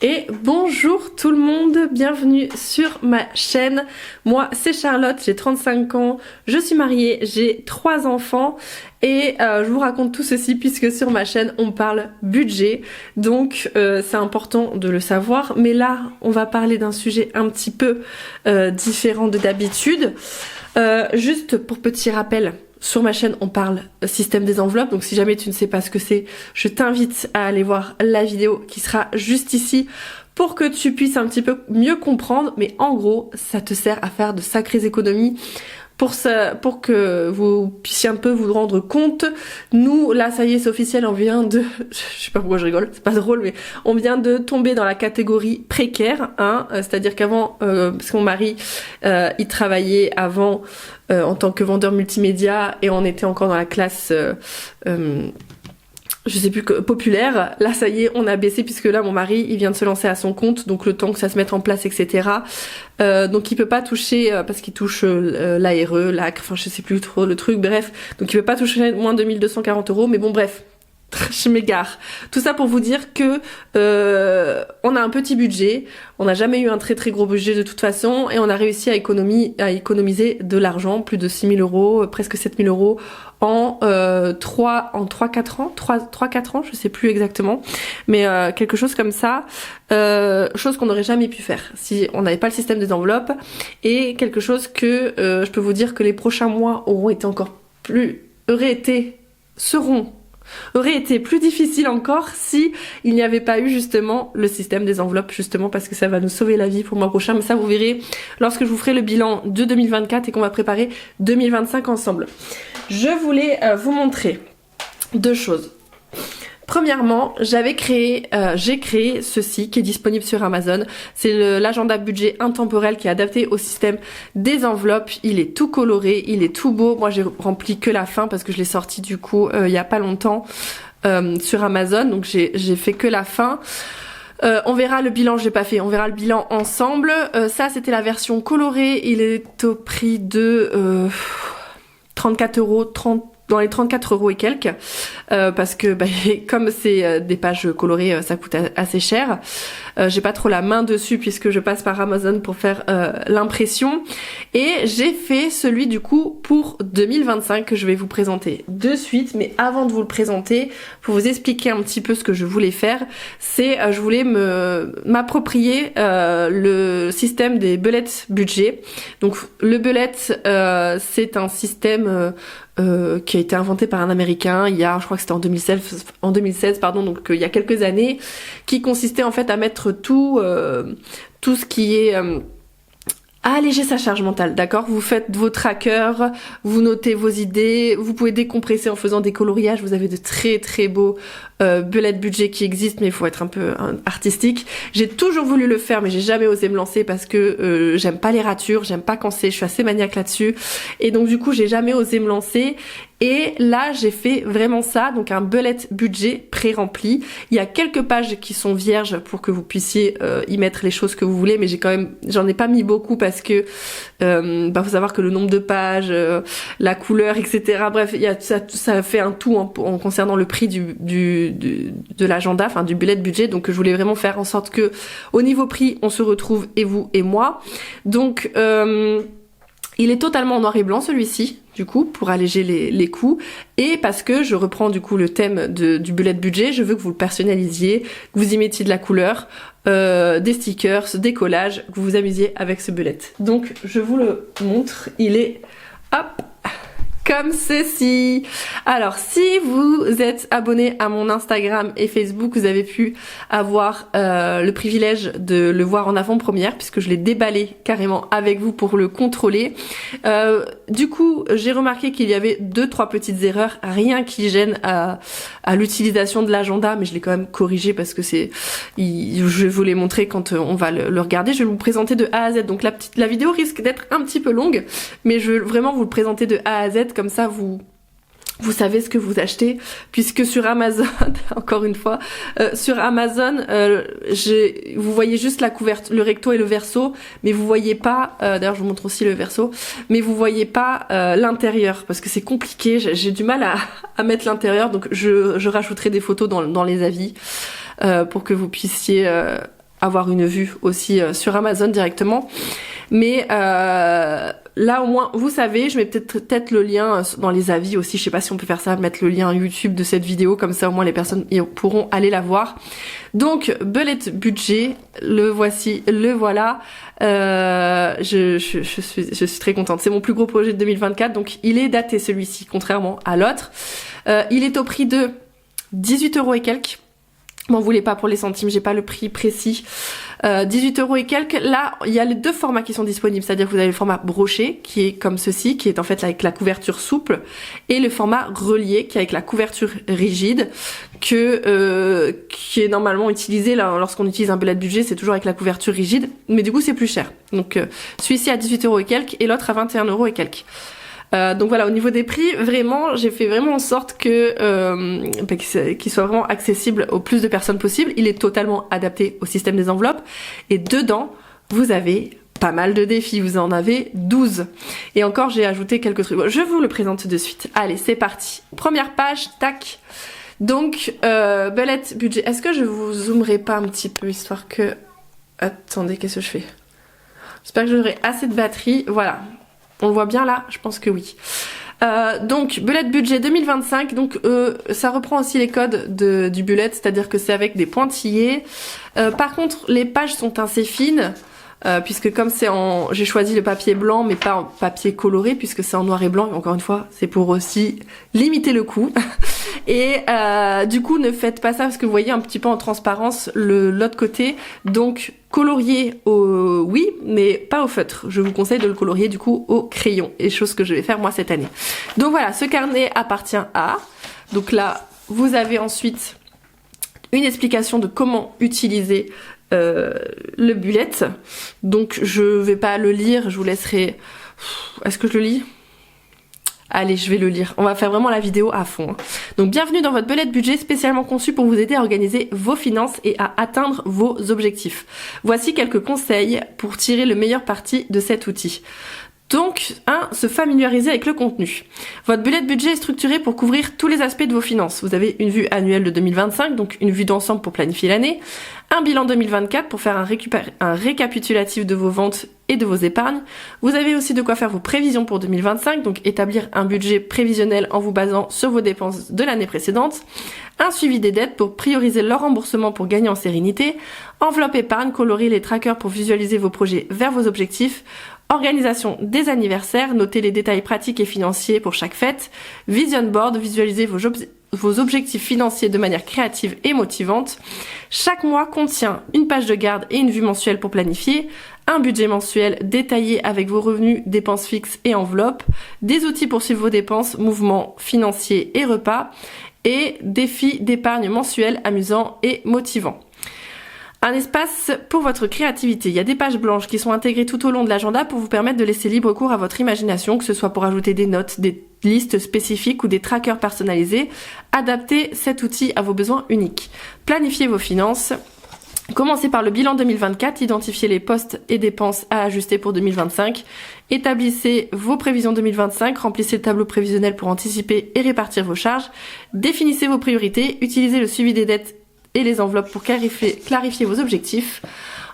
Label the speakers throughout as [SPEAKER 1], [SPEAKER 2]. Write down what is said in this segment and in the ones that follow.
[SPEAKER 1] Et bonjour tout le monde, bienvenue sur ma chaîne. Moi c'est Charlotte, j'ai 35 ans, je suis mariée, j'ai 3 enfants et je vous raconte tout ceci puisque sur ma chaîne on parle budget. Donc c'est important de le savoir, mais là on va parler d'un sujet un petit peu différent de d'habitude. Juste pour petit rappel, sur ma chaîne, on parle système des enveloppes, donc si jamais tu ne sais pas ce que c'est, je t'invite à aller voir la vidéo qui sera juste ici pour que tu puisses un petit peu mieux comprendre, mais en gros, ça te sert à faire de sacrées économies. Pour que vous puissiez un peu vous rendre compte. Nous, là, ça y est, c'est officiel, on vient de... Je sais pas pourquoi je rigole, c'est pas drôle, mais on vient de tomber dans la catégorie précaire, hein, c'est-à-dire qu'avant, parce que mon mari, il travaillait avant en tant que vendeur multimédia et on était encore dans la classe... je sais plus, populaire. Là ça y est, on a baissé puisque là mon mari il vient de se lancer à son compte, donc le temps que ça se mette en place, etc. Donc il peut pas toucher parce qu'il touche l'ARE, l'AC, enfin je sais plus trop le truc, bref, donc il peut pas toucher moins de 1240 €, mais bon bref, je m'égare. Tout ça pour vous dire que on a un petit budget, on n'a jamais eu un très très gros budget de toute façon et on a réussi à économiser de l'argent, plus de 6 000 €, presque 7 000 € en 3-4 ans, 3-4 ans, je sais plus exactement, mais quelque chose comme ça, chose qu'on n'aurait jamais pu faire si on n'avait pas le système des enveloppes, et quelque chose que je peux vous dire que les prochains mois auraient été plus difficile encore si il n'y avait pas eu justement le système des enveloppes, justement parce que ça va nous sauver la vie pour le mois prochain, mais ça vous verrez lorsque je vous ferai le bilan de 2024 et qu'on va préparer 2025 ensemble. Je voulais vous montrer deux choses. Premièrement, j'ai créé ceci qui est disponible sur Amazon. C'est l'agenda budget intemporel qui est adapté au système des enveloppes. Il est tout coloré, il est tout beau. Moi, j'ai rempli que la fin parce que je l'ai sorti du coup il y a pas longtemps sur Amazon. Donc j'ai fait que la fin. On verra le bilan, je l'ai pas fait, on verra le bilan ensemble. Ça, c'était la version colorée. Il est au prix de 34 €, dans les 34 € et quelques, parce que comme c'est des pages colorées, ça coûte assez cher. J'ai pas trop la main dessus puisque je passe par Amazon pour faire l'impression, et j'ai fait celui du coup pour 2025 que je vais vous présenter de suite. Mais avant de vous le présenter, pour vous expliquer un petit peu ce que je voulais faire, c'est je voulais m'approprier le système des bullet budget. Donc le bullet, c'est un système qui a été inventé par un Américain je crois que c'était en 2016 pardon, donc il y a quelques années, qui consistait en fait à mettre tout ce qui est à alléger sa charge mentale, d'accord? Vous faites vos trackers, vous notez vos idées, vous pouvez décompresser en faisant des coloriages, vous avez de très très beaux bullet budget qui existent, mais il faut être un peu artistique. J'ai toujours voulu le faire, mais j'ai jamais osé me lancer parce que j'aime pas les ratures, j'aime pas quand je suis assez maniaque là-dessus, et donc du coup j'ai jamais osé me lancer. Et là j'ai fait vraiment ça, donc un bullet budget pré-rempli. Il y a quelques pages qui sont vierges pour que vous puissiez y mettre les choses que vous voulez, mais j'en ai pas mis beaucoup parce que faut savoir que le nombre de pages, la couleur, etc. Bref, ça fait un tout en concernant le prix de l'agenda, enfin du bullet budget. Donc je voulais vraiment faire en sorte que au niveau prix on se retrouve, et vous et moi. Donc il est totalement en noir et blanc celui-ci, du coup, pour alléger les coûts, et parce que je reprends du coup le thème du bullet budget, je veux que vous le personnalisiez, que vous y mettiez de la couleur, des stickers, des collages, que vous vous amusiez avec ce bullet. Donc je vous le montre, il est hop comme ceci. Alors si vous êtes abonné à mon Instagram et Facebook, vous avez pu avoir le privilège de le voir en avant-première puisque je l'ai déballé carrément avec vous pour le contrôler. Du coup j'ai remarqué qu'il y avait 2-3 petites erreurs, rien qui gêne à l'utilisation de l'agenda, mais je l'ai quand même corrigé parce que je vais vous les montrer quand on va le regarder. Je vais vous présenter de A à Z, donc la vidéo risque d'être un petit peu longue, mais je veux vraiment vous le présenter de A à Z, comme ça vous savez ce que vous achetez, puisque sur Amazon, encore une fois, sur Amazon, vous voyez juste la couverture, le recto et le verso, mais vous voyez pas, d'ailleurs je vous montre aussi le verso, mais vous voyez pas l'intérieur, parce que c'est compliqué, j'ai du mal à mettre l'intérieur, donc je rajouterai des photos dans les avis, pour que vous puissiez avoir une vue aussi sur Amazon directement. Mais là au moins vous savez, je mets peut-être le lien dans les avis aussi, je sais pas si on peut faire ça, mettre le lien YouTube de cette vidéo, comme ça au moins les personnes pourront aller la voir. Donc bullet budget, le voici, le voilà. Je suis très contente, c'est mon plus gros projet de 2024, donc il est daté celui-ci, contrairement à l'autre. Il est au prix de 18 € et quelques. M'en voulez pas pour les centimes, j'ai pas le prix précis. 18 € et quelques. Là, il y a les deux formats qui sont disponibles, c'est-à-dire que vous avez le format broché, qui est comme ceci, qui est en fait avec la couverture souple, et le format relié, qui est avec la couverture rigide, qui est normalement utilisé là, lorsqu'on utilise un bullet budget, c'est toujours avec la couverture rigide, mais du coup c'est plus cher. Donc celui-ci à 18 € et quelques, et l'autre à 21 € et quelques. Donc voilà, au niveau des prix, vraiment, j'ai fait vraiment en sorte que qu'il soit vraiment accessible au plus de personnes possible. Il est totalement adapté au système des enveloppes. Et dedans, vous avez pas mal de défis. Vous en avez 12. Et encore, j'ai ajouté quelques trucs. Bon, je vous le présente de suite. Allez, c'est parti. Première page, tac. Donc, bullet budget. Est-ce que je vous zoomerai pas un petit peu, histoire que... Attendez, qu'est-ce que je fais? J'espère que j'aurai assez de batterie. Voilà. On le voit bien là? Je pense que oui. Donc bullet budget 2025, donc ça reprend aussi les codes du bullet, c'est-à-dire que c'est avec des pointillés. Par contre, les pages sont assez fines, puisque comme j'ai choisi le papier blanc, mais pas en papier coloré, puisque c'est en noir et blanc. Et encore une fois, c'est pour aussi limiter le coût. Et du coup, ne faites pas ça, parce que vous voyez un petit peu en transparence l'autre côté. Donc colorier oui, mais pas au feutre. Je vous conseille de le colorier du coup au crayon, et chose que je vais faire moi cette année. Donc voilà, ce carnet appartient à... Donc là, vous avez ensuite une explication de comment utiliser le bullet. Donc je vais pas le lire, je vous laisserai... Est-ce que je le lis ? Allez, je vais le lire. On va faire vraiment la vidéo à fond. Donc, bienvenue dans votre bullet budget spécialement conçu pour vous aider à organiser vos finances et à atteindre vos objectifs. Voici quelques conseils pour tirer le meilleur parti de cet outil. Donc, 1. Se familiariser avec le contenu. Votre bullet budget est structuré pour couvrir tous les aspects de vos finances. Vous avez une vue annuelle de 2025, donc une vue d'ensemble pour planifier l'année, un bilan 2024 pour faire un récapitulatif de vos ventes et de vos épargnes. Vous avez aussi de quoi faire vos prévisions pour 2025, donc établir un budget prévisionnel en vous basant sur vos dépenses de l'année précédente, un suivi des dettes pour prioriser leur remboursement pour gagner en sérénité, enveloppe épargne, colorer les trackers pour visualiser vos projets vers vos objectifs, organisation des anniversaires, notez les détails pratiques et financiers pour chaque fête, vision board, visualisez vos objectifs financiers de manière créative et motivante. Chaque mois contient une page de garde et une vue mensuelle pour planifier, un budget mensuel détaillé avec vos revenus, dépenses fixes et enveloppes, des outils pour suivre vos dépenses, mouvements financiers et repas, et défis d'épargne mensuels amusants et motivants. Un espace pour votre créativité. Il y a des pages blanches qui sont intégrées tout au long de l'agenda pour vous permettre de laisser libre cours à votre imagination, que ce soit pour ajouter des notes, des listes spécifiques ou des trackers personnalisés. Adaptez cet outil à vos besoins uniques. Planifiez vos finances. Commencez par le bilan 2024, identifiez les postes et dépenses à ajuster pour 2025. Établissez vos prévisions 2025, remplissez le tableau prévisionnel pour anticiper et répartir vos charges. Définissez vos priorités, utilisez le suivi des dettes et les enveloppes pour clarifier vos objectifs.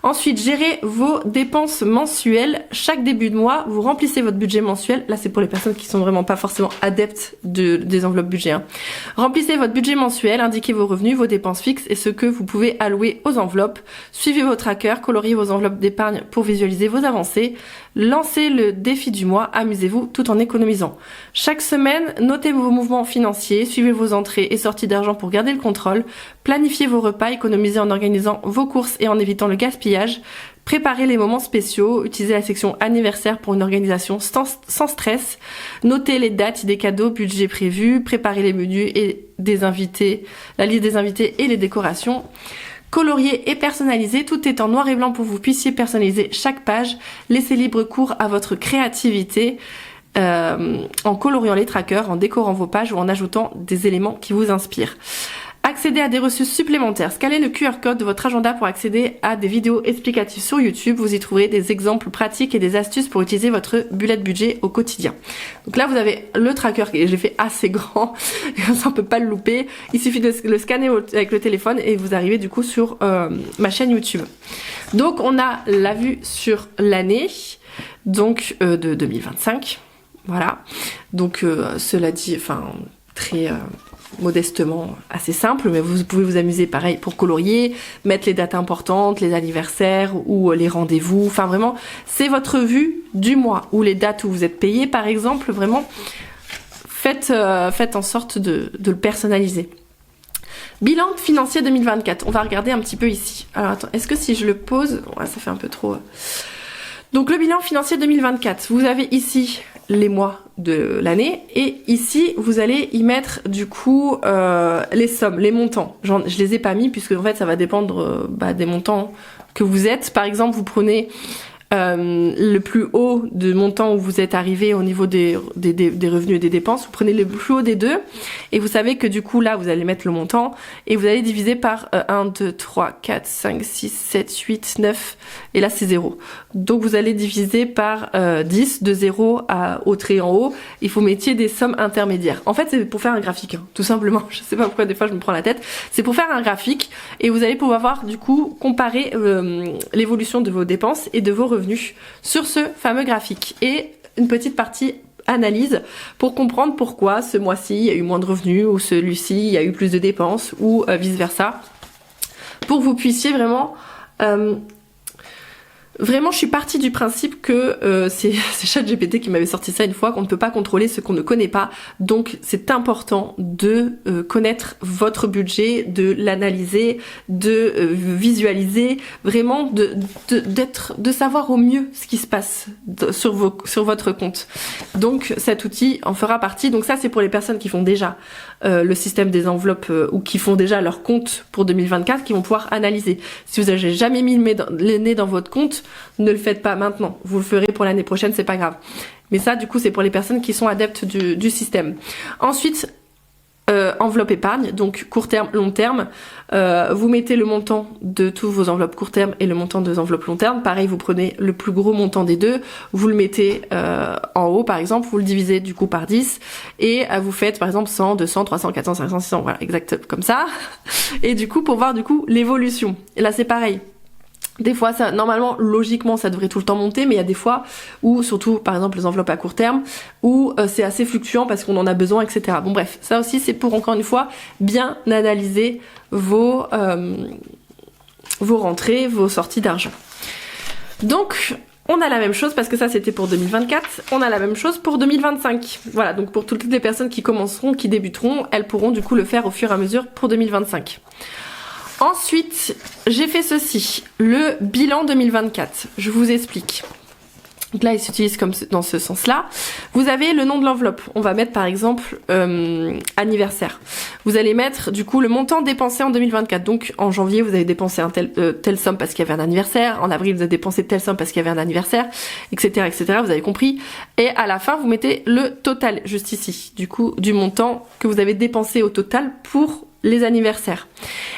[SPEAKER 1] Ensuite, gérez vos dépenses mensuelles. Chaque début de mois, vous remplissez votre budget mensuel. Là, c'est pour les personnes qui sont vraiment pas forcément adeptes des enveloppes budget. Remplissez votre budget mensuel, indiquez vos revenus, vos dépenses fixes et ce que vous pouvez allouer aux enveloppes. Suivez vos trackers, coloriez vos enveloppes d'épargne pour visualiser vos avancées. Lancez le défi du mois, amusez-vous tout en économisant. Chaque semaine, notez vos mouvements financiers, suivez vos entrées et sorties d'argent pour garder le contrôle. Planifiez vos repas, économisez en organisant vos courses et en évitant le gaspillage. Préparez les moments spéciaux, utilisez la section anniversaire pour une organisation sans stress, notez les dates des cadeaux, budget prévu, préparez les menus et des invités, la liste des invités et les décorations. Colorier et personnaliser, tout est en noir et blanc pour que vous puissiez personnaliser chaque page. Laissez libre cours à votre créativité en coloriant les trackers, en décorant vos pages ou en ajoutant des éléments qui vous inspirent. Accéder à des ressources supplémentaires. Scannez le QR code de votre agenda pour accéder à des vidéos explicatives sur YouTube. Vous y trouverez des exemples pratiques et des astuces pour utiliser votre bullet budget au quotidien. Donc là, vous avez le tracker que j'ai fait assez grand. Ça, on peut pas le louper. Il suffit de le scanner avec le téléphone et vous arrivez du coup sur ma chaîne YouTube. Donc, on a la vue sur l'année, donc de 2025. Voilà. Donc, cela dit, enfin, très... modestement assez simple, mais vous pouvez vous amuser pareil pour colorier, mettre les dates importantes, les anniversaires ou les rendez-vous, enfin vraiment c'est votre vue du mois ou les dates où vous êtes payé par exemple, vraiment faites en sorte de le personnaliser. Bilan financier 2024, on va regarder un petit peu ici. Alors attends, est-ce que si je le pose, ouais, ça fait un peu trop... Donc le bilan financier 2024, vous avez ici les mois de l'année et ici vous allez y mettre du coup les sommes, les montants. Je les ai pas mis puisque en fait ça va dépendre des montants que vous êtes. Par exemple vous prenez le plus haut de montant où vous êtes arrivé au niveau des revenus et des dépenses, vous prenez le plus haut des deux et vous savez que du coup là vous allez mettre le montant et vous allez diviser par 1, 2, 3, 4, 5, 6, 7, 8, 9 et là c'est 0. Donc vous allez diviser par 10 de 0 au trait en haut et vous mettiez des sommes intermédiaires. En fait c'est pour faire un graphique, hein, tout simplement. Je sais pas pourquoi des fois je me prends la tête. C'est pour faire un graphique et vous allez pouvoir voir du coup comparer l'évolution de vos dépenses et de vos revenus sur ce fameux graphique et une petite partie analyse pour comprendre pourquoi ce mois-ci il y a eu moins de revenus ou celui-ci il y a eu plus de dépenses ou vice versa, pour que vous puissiez vraiment je suis partie du principe que c'est ChatGPT qui m'avait sorti ça une fois, qu'on ne peut pas contrôler ce qu'on ne connaît pas. Donc c'est important de connaître votre budget, de l'analyser, de visualiser, vraiment de savoir au mieux ce qui se passe sur votre compte. Donc cet outil en fera partie. Donc ça c'est pour les personnes qui font déjà le système des enveloppes ou qui font déjà leur compte pour 2024, qui vont pouvoir analyser. Si vous n'avez jamais mis le nez dans votre compte, ne le faites pas maintenant. Vous le ferez pour l'année prochaine, c'est pas grave. Mais ça, du coup, c'est pour les personnes qui sont adeptes du système. Ensuite, enveloppe épargne, donc court terme, long terme. Vous mettez le montant de tous vos enveloppes court terme et le montant des enveloppes long terme. Pareil, vous prenez le plus gros montant des deux, vous le mettez en haut, par exemple, vous le divisez du coup par 10 et vous faites par exemple 100, 200, 300, 400, 500, 600, voilà, exact comme ça. Et du coup, pour voir du coup l'évolution. Et là, c'est pareil. Des fois, ça, normalement, logiquement, ça devrait tout le temps monter, mais il y a des fois où, surtout, par exemple, les enveloppes à court terme, où c'est assez fluctuant parce qu'on en a besoin, etc. Bon, bref, ça aussi, c'est pour, encore une fois, bien analyser vos rentrées, vos sorties d'argent. Donc, on a la même chose, parce que ça, c'était pour 2024, on a la même chose pour 2025. Voilà, donc pour toutes les personnes qui commenceront, qui débuteront, elles pourront, du coup, le faire au fur et à mesure pour 2025. Ensuite, j'ai fait ceci, le bilan 2024. Je vous explique. Donc là, il s'utilise comme dans ce sens-là. Vous avez le nom de l'enveloppe. On va mettre par exemple anniversaire. Vous allez mettre du coup le montant dépensé en 2024. Donc en janvier, vous avez dépensé telle somme parce qu'il y avait un anniversaire. En avril, vous avez dépensé telle somme parce qu'il y avait un anniversaire, etc., etc. Vous avez compris. Et à la fin, vous mettez le total juste ici. Du coup, du montant que vous avez dépensé au total pour les anniversaires.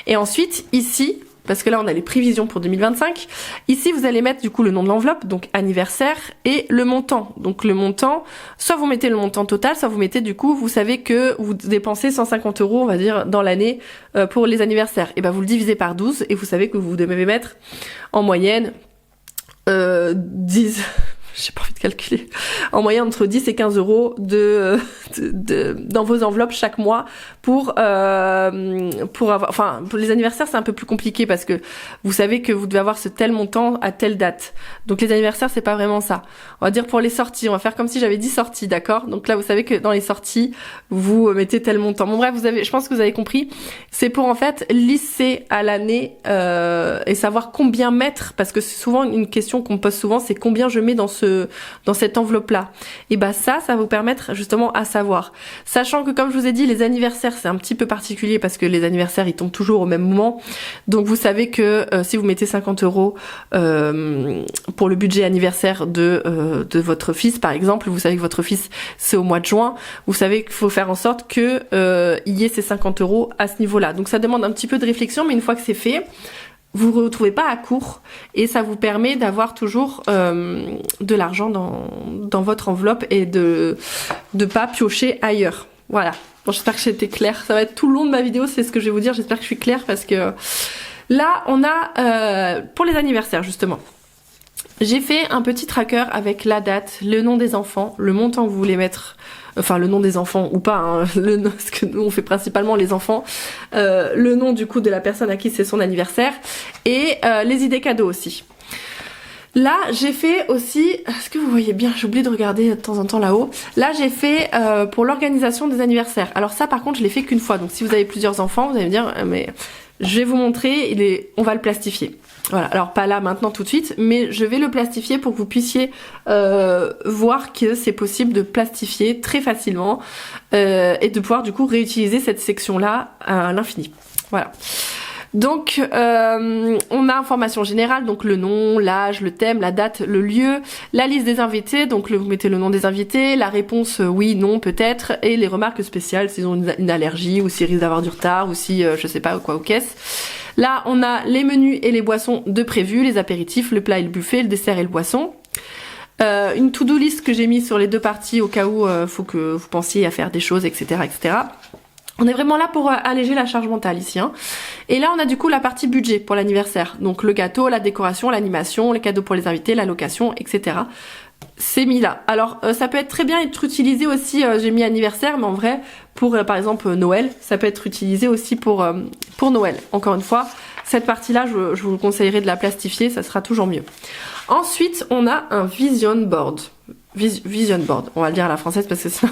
[SPEAKER 1] Et ensuite, ici, parce que là on a les prévisions pour 2025, ici vous allez mettre du coup le nom de l'enveloppe, donc anniversaire, et le montant. Donc le montant, soit vous mettez le montant total, soit vous mettez du coup, vous savez que vous dépensez 150 €, on va dire, dans l'année pour les anniversaires. Et ben vous le divisez par 12 et vous savez que vous devez mettre en moyenne 10... j'ai pas envie de calculer, en moyenne entre 10 et 15 € dans vos enveloppes chaque mois pour avoir, enfin, pour les anniversaires, c'est un peu plus compliqué parce que vous savez que vous devez avoir ce tel montant à telle date. Donc les anniversaires, c'est pas vraiment ça. On va dire pour les sorties, on va faire comme si j'avais 10 sorties, d'accord? Donc là, vous savez que dans les sorties, vous mettez tel montant. Bon bref, je pense que vous avez compris. C'est pour en fait lisser à l'année et savoir combien mettre, parce que c'est souvent une question qu'on me pose souvent, c'est combien je mets dans ce dans cette enveloppe-là. Et bah ça va vous permettre justement à savoir. Sachant que comme je vous ai dit, les anniversaires, c'est un petit peu particulier parce que les anniversaires, ils tombent toujours au même moment. Donc vous savez que si vous mettez 50 € pour le budget anniversaire de votre fils, par exemple, vous savez que votre fils, c'est au mois de juin, vous savez qu'il faut faire en sorte que il y ait ces 50 € à ce niveau-là. Donc ça demande un petit peu de réflexion, mais une fois que c'est fait, vous ne retrouvez pas à court et ça vous permet d'avoir toujours de l'argent dans votre enveloppe et de pas piocher ailleurs. Voilà. Bon, j'espère que j'ai été claire. Ça va être tout le long de ma vidéo, c'est ce que je vais vous dire. J'espère que je suis claire parce que là, on a pour les anniversaires justement. J'ai fait un petit tracker avec la date, le nom des enfants, le montant que vous voulez mettre, enfin le nom des enfants ou pas, hein, parce que nous on fait principalement les enfants, le nom du coup de la personne à qui c'est son anniversaire et les idées cadeaux aussi. Là j'ai fait aussi, est-ce que vous voyez bien, j'ai oublié de regarder de temps en temps là-haut, là j'ai fait pour l'organisation des anniversaires. Alors ça par contre je l'ai fait qu'une fois, donc si vous avez plusieurs enfants vous allez me dire mais je vais vous montrer, on va le plastifier. Voilà, alors pas là maintenant tout de suite, mais je vais le plastifier pour que vous puissiez voir que c'est possible de plastifier très facilement et de pouvoir du coup réutiliser cette section-là à l'infini. Voilà. Donc on a information générale, donc le nom, l'âge, le thème, la date, le lieu, la liste des invités, donc vous mettez le nom des invités, la réponse oui, non, peut-être, et les remarques spéciales s'ils ont une allergie ou s'ils risquent d'avoir du retard ou si je sais pas quoi ou qu'est-ce. Là on a les menus et les boissons de prévus, les apéritifs, le plat et le buffet, le dessert et le boisson. Une to-do list que j'ai mis sur les deux parties au cas où faut que vous pensiez à faire des choses, etc., etc. On est vraiment là pour alléger la charge mentale ici, hein. Et là on a du coup la partie budget pour l'anniversaire, donc le gâteau, la décoration, l'animation, les cadeaux pour les invités, la location, etc. C'est mis là. Alors ça peut être très bien être utilisé aussi, j'ai mis anniversaire, mais en vrai pour par exemple Noël, ça peut être utilisé aussi pour Noël. Encore une fois, cette partie-là, je vous conseillerais de la plastifier, ça sera toujours mieux. Ensuite, on a un vision board. Vision board, on va le dire à la française parce que sinon...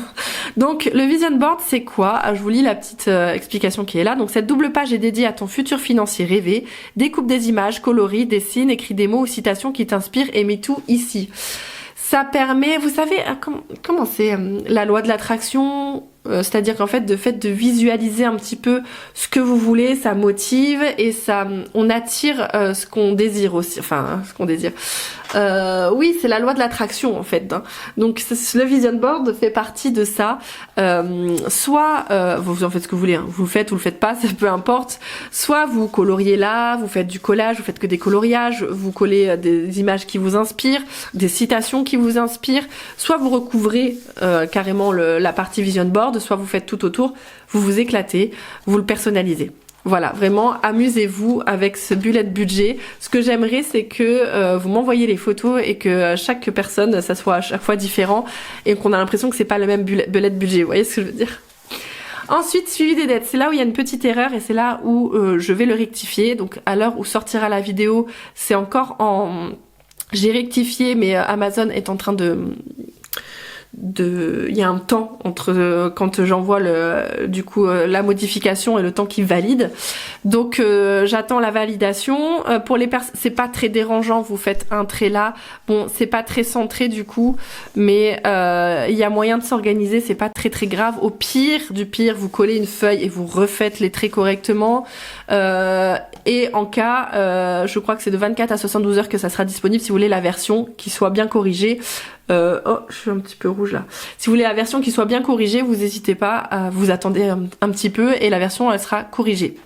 [SPEAKER 1] Donc le vision board c'est quoi? Je vous lis la petite explication qui est là. Donc cette double page est dédiée à ton futur financier rêvé. Découpe des images, colorie, dessine, écrit des mots ou citations qui t'inspirent et mets tout ici. Ça permet, vous savez, comment c'est la loi de l'attraction, c'est-à-dire qu'en fait, de visualiser un petit peu ce que vous voulez, ça motive et ça, on attire ce qu'on désire aussi, enfin, ce qu'on désire. Oui, c'est la loi de l'attraction en fait. Hein. Donc le vision board fait partie de ça. Soit vous en faites ce que vous voulez, hein. Vous le faites ou le faites pas, ça peu importe. Soit vous coloriez là, vous faites du collage, vous faites que des coloriages, vous collez des images qui vous inspirent, des citations qui vous inspirent. Soit vous recouvrez carrément la partie vision board, soit vous faites tout autour, vous vous éclatez, vous le personnalisez. Voilà, vraiment, amusez-vous avec ce bullet budget. Ce que j'aimerais, c'est que vous m'envoyiez les photos et que chaque personne, ça soit à chaque fois différent et qu'on a l'impression que c'est pas le même bullet budget. Vous voyez ce que je veux dire? Ensuite, suivi des dettes. C'est là où il y a une petite erreur et c'est là où je vais le rectifier. Donc, à l'heure où sortira la vidéo, c'est encore en... J'ai rectifié, mais Amazon est en train il y a un temps entre quand j'envoie la modification et le temps qu'il valide. Donc j'attends la validation. Pour les personnes, c'est pas très dérangeant, vous faites un trait là. Bon, c'est pas très centré du coup, mais il y a moyen de s'organiser, c'est pas très grave. Au pire du pire, vous collez une feuille et vous refaites les traits correctement. Et en cas, je crois que c'est de 24 à 72 heures que ça sera disponible si vous voulez la version qui soit bien corrigée. Oh, je suis un petit peu rouge là. Si vous voulez la version qui soit bien corrigée, vous n'hésitez pas, vous attendez un petit peu et la version elle sera corrigée.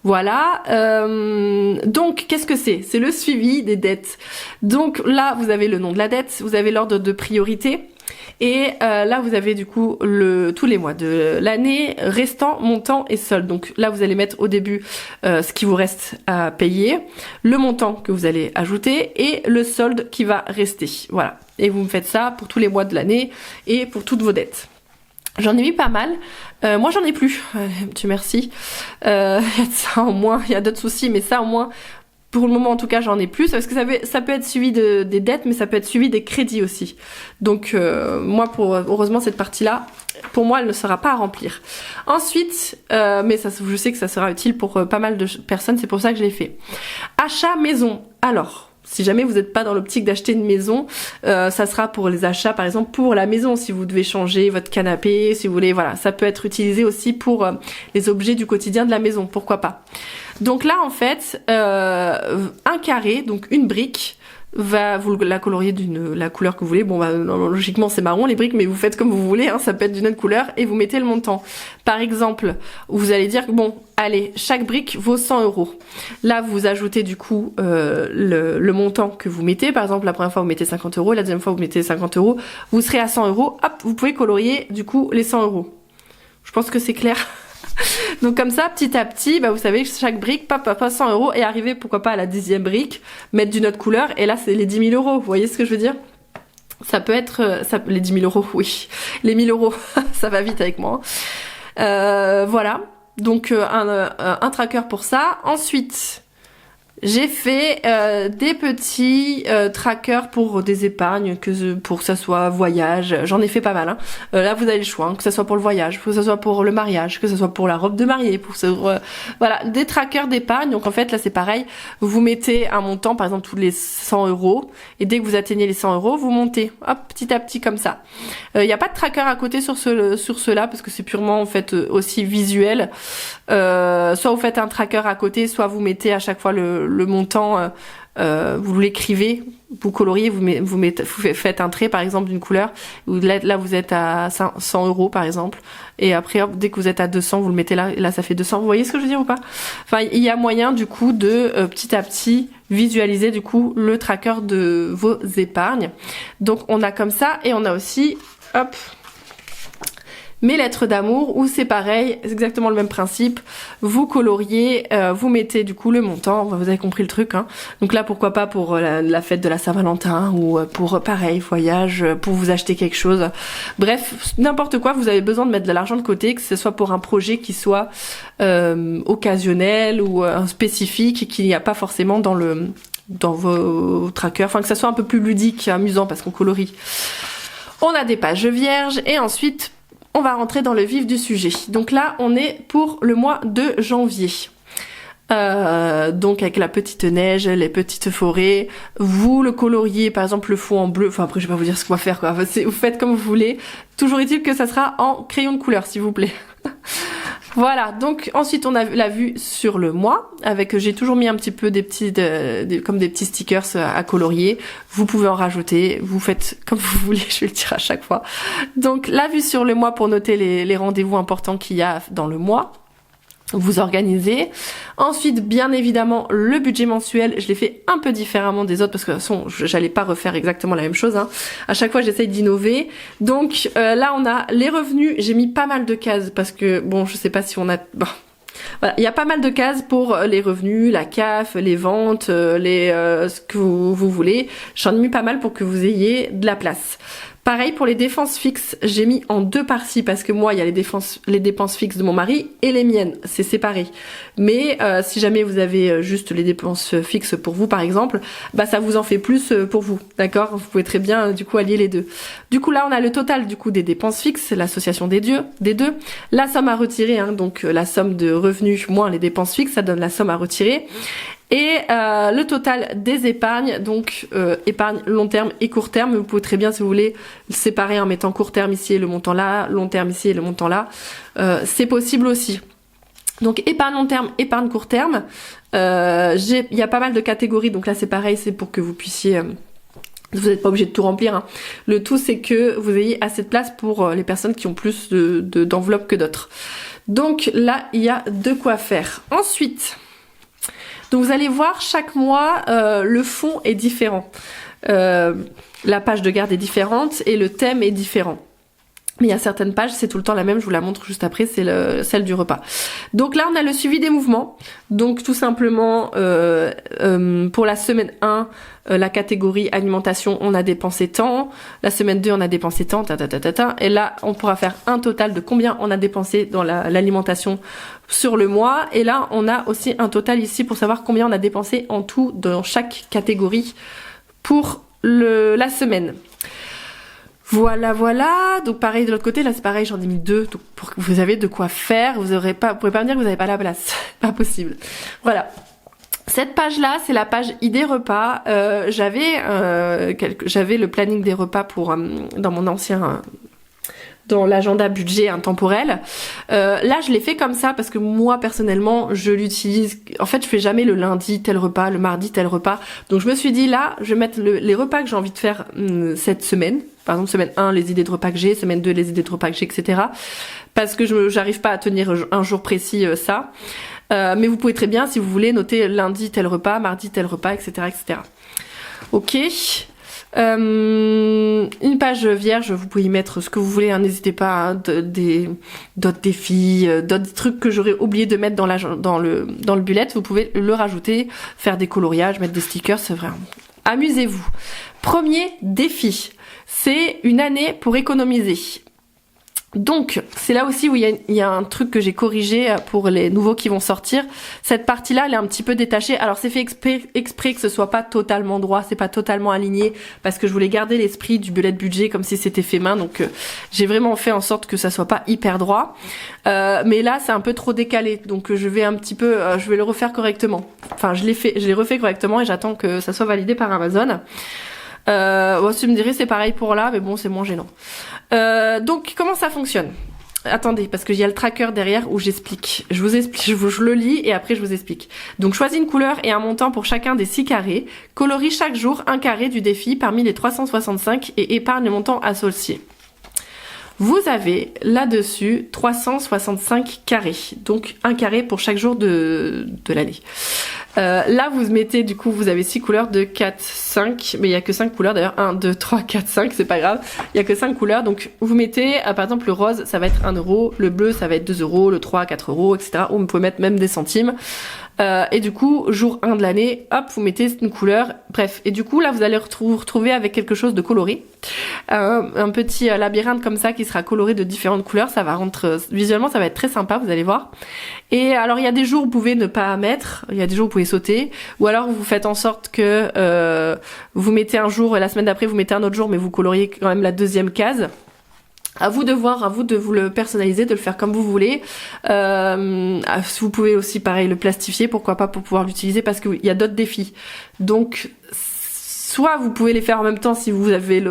[SPEAKER 1] Voilà, donc qu'est-ce que c'est? C'est le suivi des dettes. Donc là, vous avez le nom de la dette, vous avez l'ordre de priorité. Et là vous avez du coup tous les mois de l'année, restant, montant et solde. Donc là vous allez mettre au début ce qui vous reste à payer, le montant que vous allez ajouter et le solde qui va rester. Voilà. Et vous me faites ça pour tous les mois de l'année et pour toutes vos dettes. J'en ai mis pas mal. Moi j'en ai plus. Dieu merci. Il y a de ça en moins. Il y a d'autres soucis, mais ça au moins. Pour le moment en tout cas j'en ai plus parce que ça peut être suivi des dettes mais ça peut être suivi des crédits aussi. Donc moi heureusement cette partie là pour moi elle ne sera pas à remplir. Ensuite mais ça, je sais que ça sera utile pour pas mal de personnes, c'est pour ça que je l'ai fait. Achat maison. Alors si jamais vous n'êtes pas dans l'optique d'acheter une maison, ça sera pour les achats, par exemple, pour la maison, si vous devez changer votre canapé, si vous voulez, voilà, ça peut être utilisé aussi pour les objets du quotidien de la maison, pourquoi pas. Donc là, en fait, un carré, donc une brique, vous la colorier la couleur que vous voulez. Bon, logiquement, c'est marron les briques, mais vous faites comme vous voulez, hein, ça peut être d'une autre couleur, et vous mettez le montant. Par exemple, vous allez dire, bon, allez, chaque brique vaut 100 €. Là, vous ajoutez du coup le montant que vous mettez. Par exemple, la première fois, vous mettez 50 €, la deuxième fois, vous mettez 50 €. Vous serez à 100 €. Hop, vous pouvez colorier du coup les 100 €. Je pense que c'est clair. Donc comme ça, petit à petit, vous savez, chaque brique, 100 € et arriver, pourquoi pas, à la 10e brique, mettre d'une autre couleur, et là, c'est les 10 000 €. Vous voyez ce que je veux dire? Ça peut être... les 10 000 €, oui. Les 1 000 €, ça va vite avec moi. Voilà. Donc un tracker pour ça. Ensuite, j'ai fait des petits trackers pour des épargnes, pour que ça soit voyage. J'en ai fait pas mal. Hein. Là, vous avez le choix, hein, que ça soit pour le voyage, que ça soit pour le mariage, que ça soit pour la robe de mariée, voilà, des trackers d'épargne. Donc en fait, là, c'est pareil. Vous mettez un montant, par exemple, tous les 100 €, et dès que vous atteignez les 100 €, vous montez, hop, petit à petit comme ça. Il n'y a pas de tracker à côté sur ceux-là, parce que c'est purement en fait aussi visuel. Soit vous faites un tracker à côté, soit vous mettez à chaque fois le montant, vous l'écrivez, vous coloriez, vous faites un trait par exemple d'une couleur, là vous êtes à 100 € par exemple, et après hop, dès que vous êtes à 200, vous le mettez là, et là ça fait 200, vous voyez ce que je veux dire ou pas? Enfin, il y a moyen du coup de petit à petit visualiser du coup le tracker de vos épargnes. Donc on a comme ça, et on a aussi, hop, mes lettres d'amour, où c'est pareil, c'est exactement le même principe. Vous coloriez, vous mettez du coup le montant, vous avez compris le truc, hein. Donc là, pourquoi pas pour la fête de la Saint-Valentin, ou pour pareil, voyage, pour vous acheter quelque chose. Bref, n'importe quoi, vous avez besoin de mettre de l'argent de côté, que ce soit pour un projet qui soit occasionnel ou spécifique, et qu'il n'y a pas forcément dans vos trackers, enfin que ça soit un peu plus ludique, amusant, parce qu'on colorie. On a des pages vierges, et ensuite on va rentrer dans le vif du sujet. Donc là, on est pour le mois de janvier. Donc avec la petite neige, les petites forêts, vous le coloriez, par exemple le fond en bleu, enfin après je vais pas vous dire ce qu'on va faire, quoi. Vous faites comme vous voulez. Toujours est-il que ça sera en crayon de couleur, s'il vous plaît. Voilà, donc ensuite on a la vue sur le mois, avec, j'ai toujours mis un petit peu comme des petits stickers à colorier. Vous pouvez en rajouter, vous faites comme vous voulez, je vais le dire à chaque fois. Donc la vue sur le mois pour noter les rendez-vous importants qu'il y a dans le mois. Vous organisez. Ensuite, bien évidemment, le budget mensuel, je l'ai fait un peu différemment des autres parce que de toute façon, j'allais pas refaire exactement la même chose, hein. À chaque fois, j'essaye d'innover. Donc là, on a les revenus. J'ai mis pas mal de cases parce que bon, je sais pas si on a. Bon. Voilà, il y a pas mal de cases pour les revenus, la CAF, les ventes, ce que vous voulez. J'en ai mis pas mal pour que vous ayez de la place. Pareil pour les dépenses fixes, j'ai mis en deux parties parce que moi il y a les dépenses fixes de mon mari et les miennes, c'est séparé. Mais si jamais vous avez juste les dépenses fixes pour vous par exemple, ça vous en fait plus pour vous, d'accord? Vous pouvez très bien du coup allier les deux. Du coup là on a le total du coup des dépenses fixes, l'association des deux, la somme à retirer, hein, donc la somme de revenus moins les dépenses fixes, ça donne la somme à retirer. Et le total des épargnes, donc épargne long terme et court terme. Vous pouvez très bien, si vous voulez, le séparer en mettant court terme ici et le montant là, long terme ici et le montant là. C'est possible aussi. Donc épargne long terme, épargne court terme. Il y a pas mal de catégories, donc là c'est pareil, c'est pour que vous puissiez... vous n'êtes pas obligé de tout remplir, hein. Le tout c'est que vous ayez assez de place pour les personnes qui ont plus d'enveloppe que d'autres. Donc là il y a de quoi faire. Ensuite... donc vous allez voir chaque mois le fond est différent, la page de garde est différente et le thème est différent. Mais il y a certaines pages, c'est tout le temps la même, je vous la montre juste après, c'est celle du repas. Donc là on a le suivi des mouvements, donc tout simplement pour la semaine 1, la catégorie alimentation, on a dépensé tant, la semaine 2 on a dépensé tant, et là on pourra faire un total de combien on a dépensé dans l'alimentation sur le mois, et là on a aussi un total ici pour savoir combien on a dépensé en tout dans chaque catégorie pour la semaine. Voilà, donc pareil de l'autre côté, là c'est pareil, j'en ai mis 2, donc pour que vous avez de quoi faire, vous pouvez pas me dire que vous n'avez pas la place, pas possible. Voilà. Cette page-là, c'est la page idées repas. J'avais le planning des repas pour dans mon ancien dans l'agenda budget intemporel. Là, je l'ai fait comme ça parce que moi, personnellement, je l'utilise. En fait, je fais jamais le lundi tel repas, le mardi tel repas. Donc, je me suis dit là, je vais mettre les repas que j'ai envie de faire cette semaine. Par exemple, semaine 1, les idées de repas que j'ai, semaine 2, les idées de repas que j'ai, etc. Parce que j'arrive pas à tenir un jour précis ça. Mais vous pouvez très bien, si vous voulez, noter lundi tel repas, mardi tel repas, etc., etc. Ok. Une page vierge, vous pouvez y mettre ce que vous voulez, hein, n'hésitez pas, hein, d'autres défis, d'autres trucs que j'aurais oublié de mettre dans le bullet, vous pouvez le rajouter, faire des coloriages, mettre des stickers, c'est vrai. Amusez-vous. Premier défi, c'est une année pour économiser. Donc, c'est là aussi où il y a un truc que j'ai corrigé pour les nouveaux qui vont sortir. Cette partie-là, elle est un petit peu détachée. Alors, c'est fait exprès que ce soit pas totalement droit, c'est pas totalement aligné, parce que je voulais garder l'esprit du bullet budget comme si c'était fait main. Donc, j'ai vraiment fait en sorte que ça soit pas hyper droit. Mais là, c'est un peu trop décalé. Donc, je vais le refaire correctement. Enfin, je l'ai refait correctement et j'attends que ça soit validé par Amazon. Bon, tu me dirais c'est pareil pour là, mais bon, c'est moins gênant. Donc, comment ça fonctionne? Attendez, parce qu'il y a le tracker derrière où j'explique. Je le lis et après je vous explique. Donc, choisis une couleur et un montant pour chacun des 6 carrés. Colorie chaque jour un carré du défi parmi les 365 et épargne le montant associé. Vous avez là-dessus 365 carrés, donc un carré pour chaque jour de l'année. Là, vous mettez, du coup, vous avez 6 couleurs de 4, 5, mais il n'y a que 5 couleurs d'ailleurs, 1, 2, 3, 4, 5, c'est pas grave, il n'y a que 5 couleurs, donc vous mettez, par exemple, le rose, ça va être 1 euro, le bleu, ça va être 2 euros, le 3, 4 euros, etc., ou vous pouvez mettre même des centimes. Et du coup, jour 1 de l'année, hop, vous mettez une couleur, bref. Et du coup, là, vous allez vous retrouver avec quelque chose de coloré. Un petit labyrinthe comme ça qui sera coloré de différentes couleurs. Ça va rendre, visuellement, ça va être très sympa, vous allez voir. Et alors, il y a des jours où vous pouvez ne pas mettre, il y a des jours où vous pouvez sauter. Ou alors, vous faites en sorte que vous mettez un jour et la semaine d'après, vous mettez un autre jour, mais vous coloriez quand même la deuxième case. À vous de voir, à vous de vous le personnaliser, de le faire comme vous voulez. Vous pouvez aussi, pareil, le plastifier, pourquoi pas, pour pouvoir l'utiliser, parce qu'il y a d'autres défis. Donc, soit vous pouvez les faire en même temps si vous avez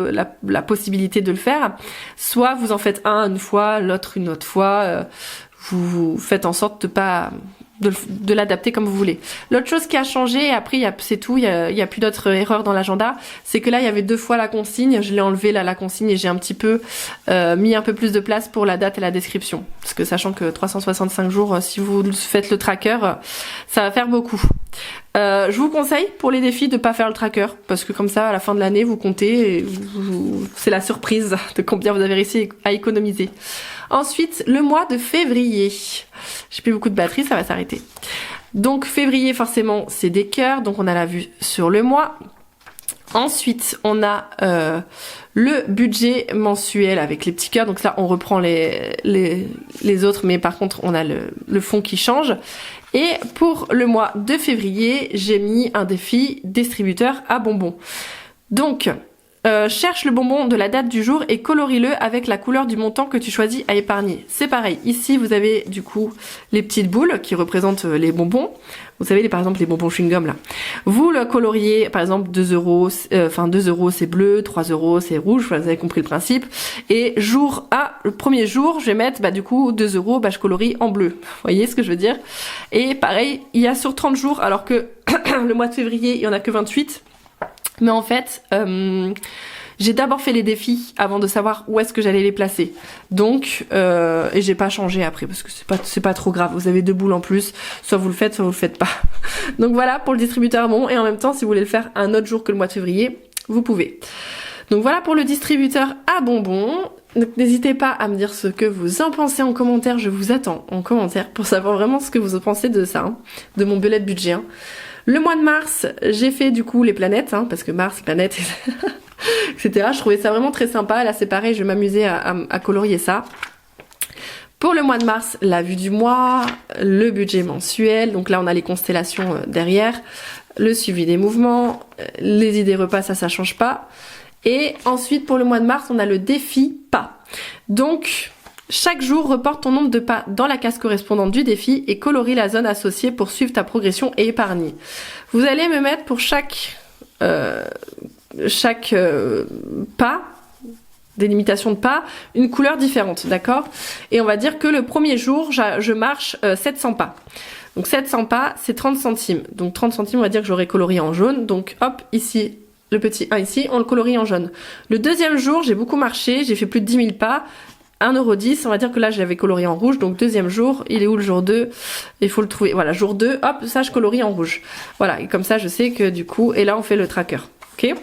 [SPEAKER 1] la possibilité de le faire, soit vous en faites un une fois, l'autre une autre fois. Vous faites en sorte de l'adapter comme vous voulez. L'autre chose qui a changé, et après c'est tout, il y a plus d'autres erreurs dans l'agenda, c'est que là il y avait 2 fois la consigne, je l'ai enlevé là la consigne et j'ai un petit peu mis un peu plus de place pour la date et la description. Parce que sachant que 365 jours, si vous faites le tracker, ça va faire beaucoup. Je vous conseille pour les défis de pas faire le tracker, parce que comme ça à la fin de l'année vous comptez et c'est la surprise de combien vous avez réussi à économiser. Ensuite, le mois de février. J'ai plus beaucoup de batterie, ça va s'arrêter. Donc février, forcément, c'est des cœurs, donc on a la vue sur le mois. Ensuite, on a le budget mensuel avec les petits cœurs. Donc ça, on reprend les autres, mais par contre, on a le fond qui change. Et pour le mois de février, j'ai mis un défi distributeur à bonbons. Donc, cherche le bonbon de la date du jour et colorie-le avec la couleur du montant que tu choisis à épargner. C'est pareil, ici vous avez du coup les petites boules qui représentent les bonbons. Vous savez, par exemple les bonbons chewing-gum là. Vous le coloriez, par exemple 2 euros, 2 euros c'est bleu, 3 euros c'est rouge, vous avez compris le principe. Et jour 1, le premier jour, je vais mettre du coup 2 euros, je colorie en bleu. Vous voyez ce que je veux dire? Et pareil, il y a sur 30 jours, alors que le mois de février, il y en a que 28. Mais en fait, j'ai d'abord fait les défis avant de savoir où est-ce que j'allais les placer. Donc, et j'ai pas changé après parce que c'est pas trop grave. Vous avez 2 boules en plus, soit vous le faites, soit vous le faites pas. Donc voilà pour le distributeur bon. Et en même temps, si vous voulez le faire un autre jour que le mois de février, vous pouvez. Donc voilà pour le distributeur à bonbons. Donc n'hésitez pas à me dire ce que vous en pensez en commentaire. Je vous attends en commentaire pour savoir vraiment ce que vous en pensez de ça, de mon bullet budget. Le mois de mars, j'ai fait du coup les planètes, parce que Mars, planète, etc. Je trouvais ça vraiment très sympa. Là c'est pareil, je vais m'amuser à colorier ça. Pour le mois de mars, la vue du mois, le budget mensuel, donc là on a les constellations derrière, le suivi des mouvements, les idées repas, ça change pas. Et ensuite pour le mois de mars, on a le défi pas. Donc Chaque jour, reporte ton nombre de pas dans la case correspondante du défi et colorie la zone associée pour suivre ta progression et épargner. Vous allez me mettre pour chaque pas, délimitation de pas, une couleur différente, d'accord? Et on va dire que le premier jour, je marche 700 pas. Donc 700 pas, c'est 30 centimes. Donc 30 centimes, on va dire que j'aurais colorié en jaune. Donc hop, ici, le petit 1 ici, on le colorie en jaune. Le deuxième jour, j'ai beaucoup marché, j'ai fait plus de 10 000 pas. 1,10 €, on va dire que là je l'avais colorié en rouge, donc deuxième jour, il est où le jour 2? Il faut le trouver, voilà, jour 2, hop, ça je colorie en rouge. Voilà, et comme ça je sais que du coup, et là on fait le tracker, ok?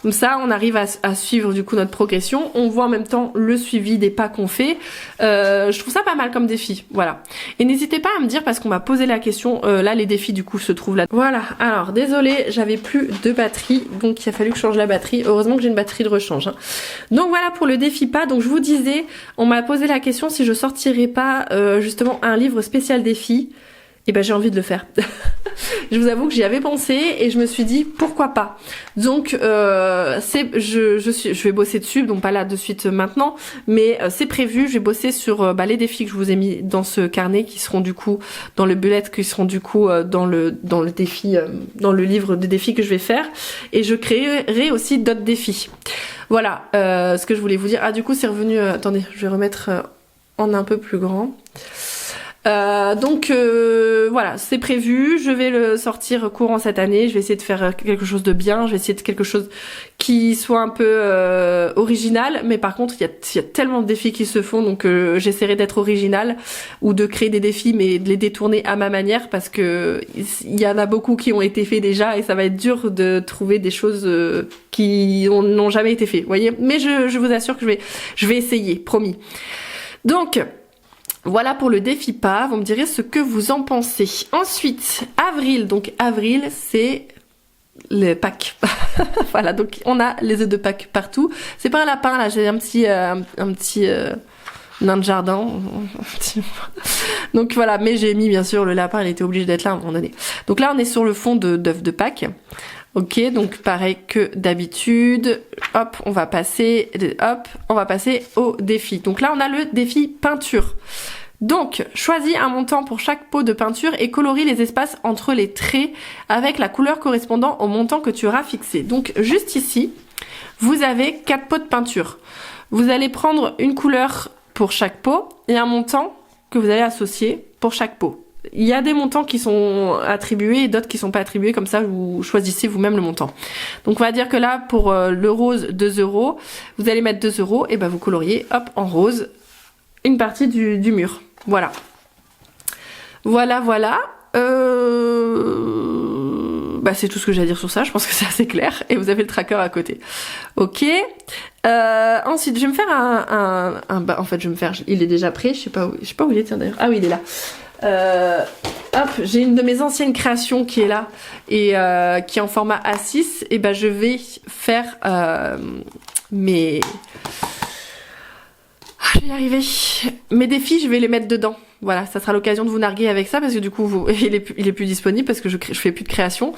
[SPEAKER 1] Comme ça, on arrive à suivre du coup notre progression. On voit en même temps le suivi des pas qu'on fait. Je trouve ça pas mal comme défi, voilà. Et n'hésitez pas à me dire, parce qu'on m'a posé la question, là les défis du coup se trouvent là. Voilà, alors désolé, j'avais plus de batterie, donc il a fallu que je change la batterie. Heureusement que j'ai une batterie de rechange. Hein. Donc voilà pour le défi pas. Donc je vous disais, on m'a posé la question si je sortirais pas justement un livre spécial défi. Et ben j'ai envie de le faire. Je vous avoue que j'y avais pensé et je me suis dit pourquoi pas. Donc je vais bosser dessus, donc pas là de suite maintenant, mais c'est prévu. Je vais bosser sur les défis que je vous ai mis dans ce carnet, qui seront du coup dans le bullet, qui seront du coup dans le défi, dans le livre de défis que je vais faire. Et je créerai aussi d'autres défis. Voilà ce que je voulais vous dire. Ah du coup c'est revenu. Attendez, je vais remettre en un peu plus grand. Voilà, c'est prévu, je vais le sortir courant cette année, je vais essayer de faire quelque chose de bien, je vais essayer de quelque chose qui soit un peu original, mais par contre il y a tellement de défis qui se font, donc j'essaierai d'être original ou de créer des défis mais de les détourner à ma manière, parce que il y en a beaucoup qui ont été faits déjà et ça va être dur de trouver des choses qui n'ont jamais été faites, vous voyez, mais je vous assure que je vais essayer, promis. Donc voilà pour le défi pas, vous me direz ce que vous en pensez. Ensuite, avril, donc avril c'est le Pâques. Voilà, donc on a les œufs de Pâques partout. C'est pas un lapin là, j'ai un petit nain de jardin. Donc voilà, mais j'ai mis bien sûr le lapin, il était obligé d'être là à un moment donné. Donc là on est sur le fond d'œufs de Pâques. Ok, donc pareil que d'habitude, hop, on va passer au défi. Donc là, on a le défi peinture. Donc, choisis un montant pour chaque pot de peinture et colorie les espaces entre les traits avec la couleur correspondant au montant que tu auras fixé. Donc, juste ici, vous avez 4 pots de peinture. Vous allez prendre une couleur pour chaque pot et un montant que vous allez associer pour chaque pot. Il y a des montants qui sont attribués et d'autres qui sont pas attribués, comme ça vous choisissez vous-même le montant. Donc on va dire que là pour le rose 2 €, vous allez mettre 2 € et ben vous coloriez hop en rose une partie du mur. Voilà. Voilà. C'est tout ce que j'ai à dire sur ça, je pense que c'est assez clair et vous avez le tracker à côté. Ok. Ensuite, je vais me faire il est déjà prêt, je sais pas où il est d'ailleurs. Ah oui, il est là. J'ai une de mes anciennes créations qui est là et qui est en format A6 et je vais faire je vais y arriver. Mes défis, je vais les mettre dedans. Voilà, ça sera l'occasion de vous narguer avec ça parce que du coup, il est plus disponible parce que je fais plus de création.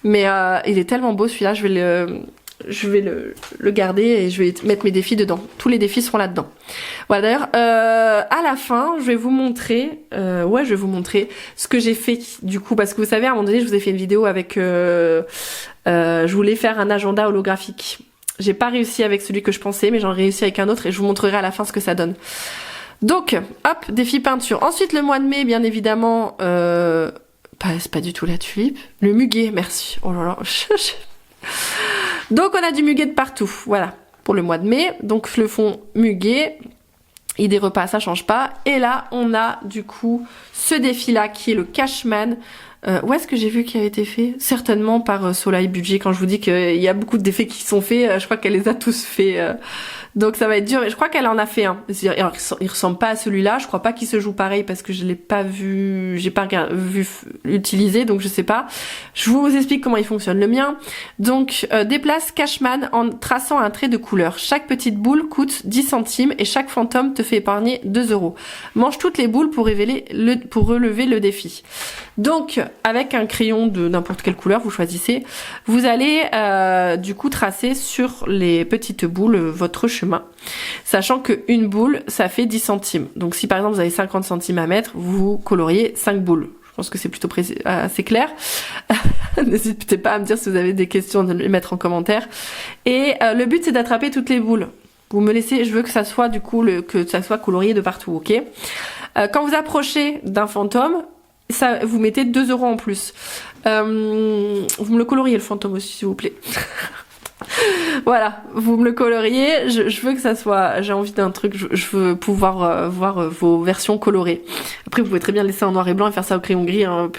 [SPEAKER 1] Mais il est tellement beau celui-là, je vais le garder et je vais mettre mes défis dedans. Tous les défis seront là-dedans. Voilà, d'ailleurs, à la fin, je vais vous montrer ce que j'ai fait du coup, parce que vous savez, à un moment donné, je vous ai fait une vidéo avec, je voulais faire un agenda holographique. J'ai pas réussi avec celui que je pensais, mais j'en ai réussi avec un autre et je vous montrerai à la fin ce que ça donne. Donc, hop, défi peinture. Ensuite, le mois de mai, bien évidemment, c'est pas du tout la tulipe. Le muguet, merci. Oh là là. Donc, on a du muguet de partout. Voilà, pour le mois de mai. Donc, le fond muguet. Idée repas, ça change pas. Et là, on a du coup ce défi-là qui est le Cashman. Où est-ce que j'ai vu qu'il avait été fait? Certainement par Soleil Budget. Quand je vous dis qu'il y a beaucoup de défis qui sont faits, je crois qu'elle les a tous faits. Donc ça va être dur. Mais je crois qu'elle en a fait un. Il ressemble pas à celui-là. Je crois pas qu'il se joue pareil parce que je l'ai pas vu. J'ai pas vu l'utiliser, donc je sais pas. Je vous explique comment il fonctionne. Le mien. Donc déplace Cashman en traçant un trait de couleur. Chaque petite boule coûte 10 centimes et chaque fantôme te fait épargner 2 €. Mange toutes les boules pour relever le défi. Donc avec un crayon de n'importe quelle couleur, vous choisissez, vous allez du coup tracer sur les petites boules votre chemin, sachant qu'une boule, ça fait 10 centimes. Donc si par exemple vous avez 50 centimes à mettre, vous coloriez 5 boules. Je pense que c'est plutôt assez clair. N'hésitez pas à me dire si vous avez des questions, de les mettre en commentaire. Et le but, c'est d'attraper toutes les boules. Vous me laissez, je veux que ça soit du coup que ça soit colorié de partout, ok? Quand vous approchez d'un fantôme, ça, vous mettez 2 € en plus. Vous me le coloriez le fantôme aussi, s'il vous plaît. Voilà, vous me le coloriez. Je veux que ça soit. J'ai envie d'un truc. Je veux pouvoir voir vos versions colorées. Après, vous pouvez très bien laisser en noir et blanc et faire ça au crayon gris. Hein,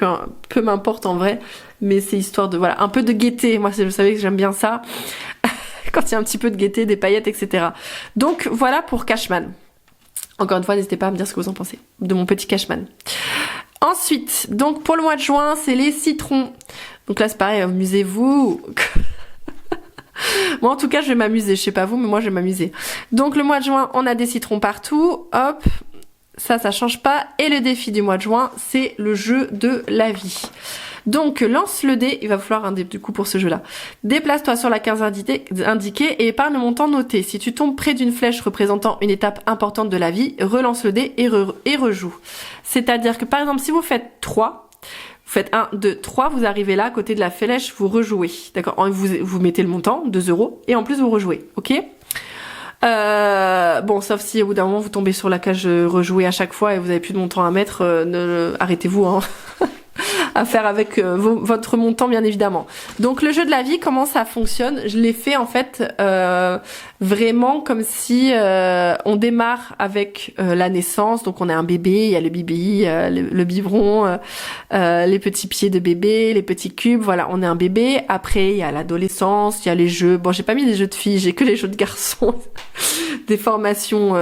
[SPEAKER 1] peu m'importe en vrai. Mais c'est histoire de un peu de gaieté. Moi, vous savez que j'aime bien ça. Quand il y a un petit peu de gaieté, des paillettes, etc. Donc voilà pour Cashman. Encore une fois, n'hésitez pas à me dire ce que vous en pensez de mon petit Cashman. Ensuite, donc pour le mois de juin, c'est les citrons. Donc là, c'est pareil, amusez-vous. Moi, en tout cas, je vais m'amuser. Je sais pas vous, mais moi, je vais m'amuser. Donc le mois de juin, on a des citrons partout. Hop, ça change pas. Et le défi du mois de juin, c'est le jeu de la vie. Donc lance le dé, il va falloir un dé du coup pour ce jeu-là. Déplace-toi sur la case indiquée et épargne le montant noté. Si tu tombes près d'une flèche représentant une étape importante de la vie, relance le dé et rejoue. C'est-à-dire que par exemple, si vous faites 3, vous faites 1, 2, 3, vous arrivez là, à côté de la flèche, vous rejouez. D'accord? Vous mettez le montant, 2 € et en plus vous rejouez. Ok? Bon, sauf si au bout d'un moment vous tombez sur la cage rejouer à chaque fois et vous avez plus de montant à mettre, arrêtez-vous, hein. À faire avec votre montant bien évidemment. Donc le jeu de la vie, comment ça fonctionne? Je l'ai fait en fait vraiment comme si on démarre avec la naissance. Donc on a un bébé, il y a le bibi, le biberon, les petits pieds de bébé, les petits cubes. Voilà, on est un bébé. Après il y a l'adolescence, il y a les jeux. Bon, j'ai pas mis les jeux de filles, j'ai que les jeux de garçons. Des formations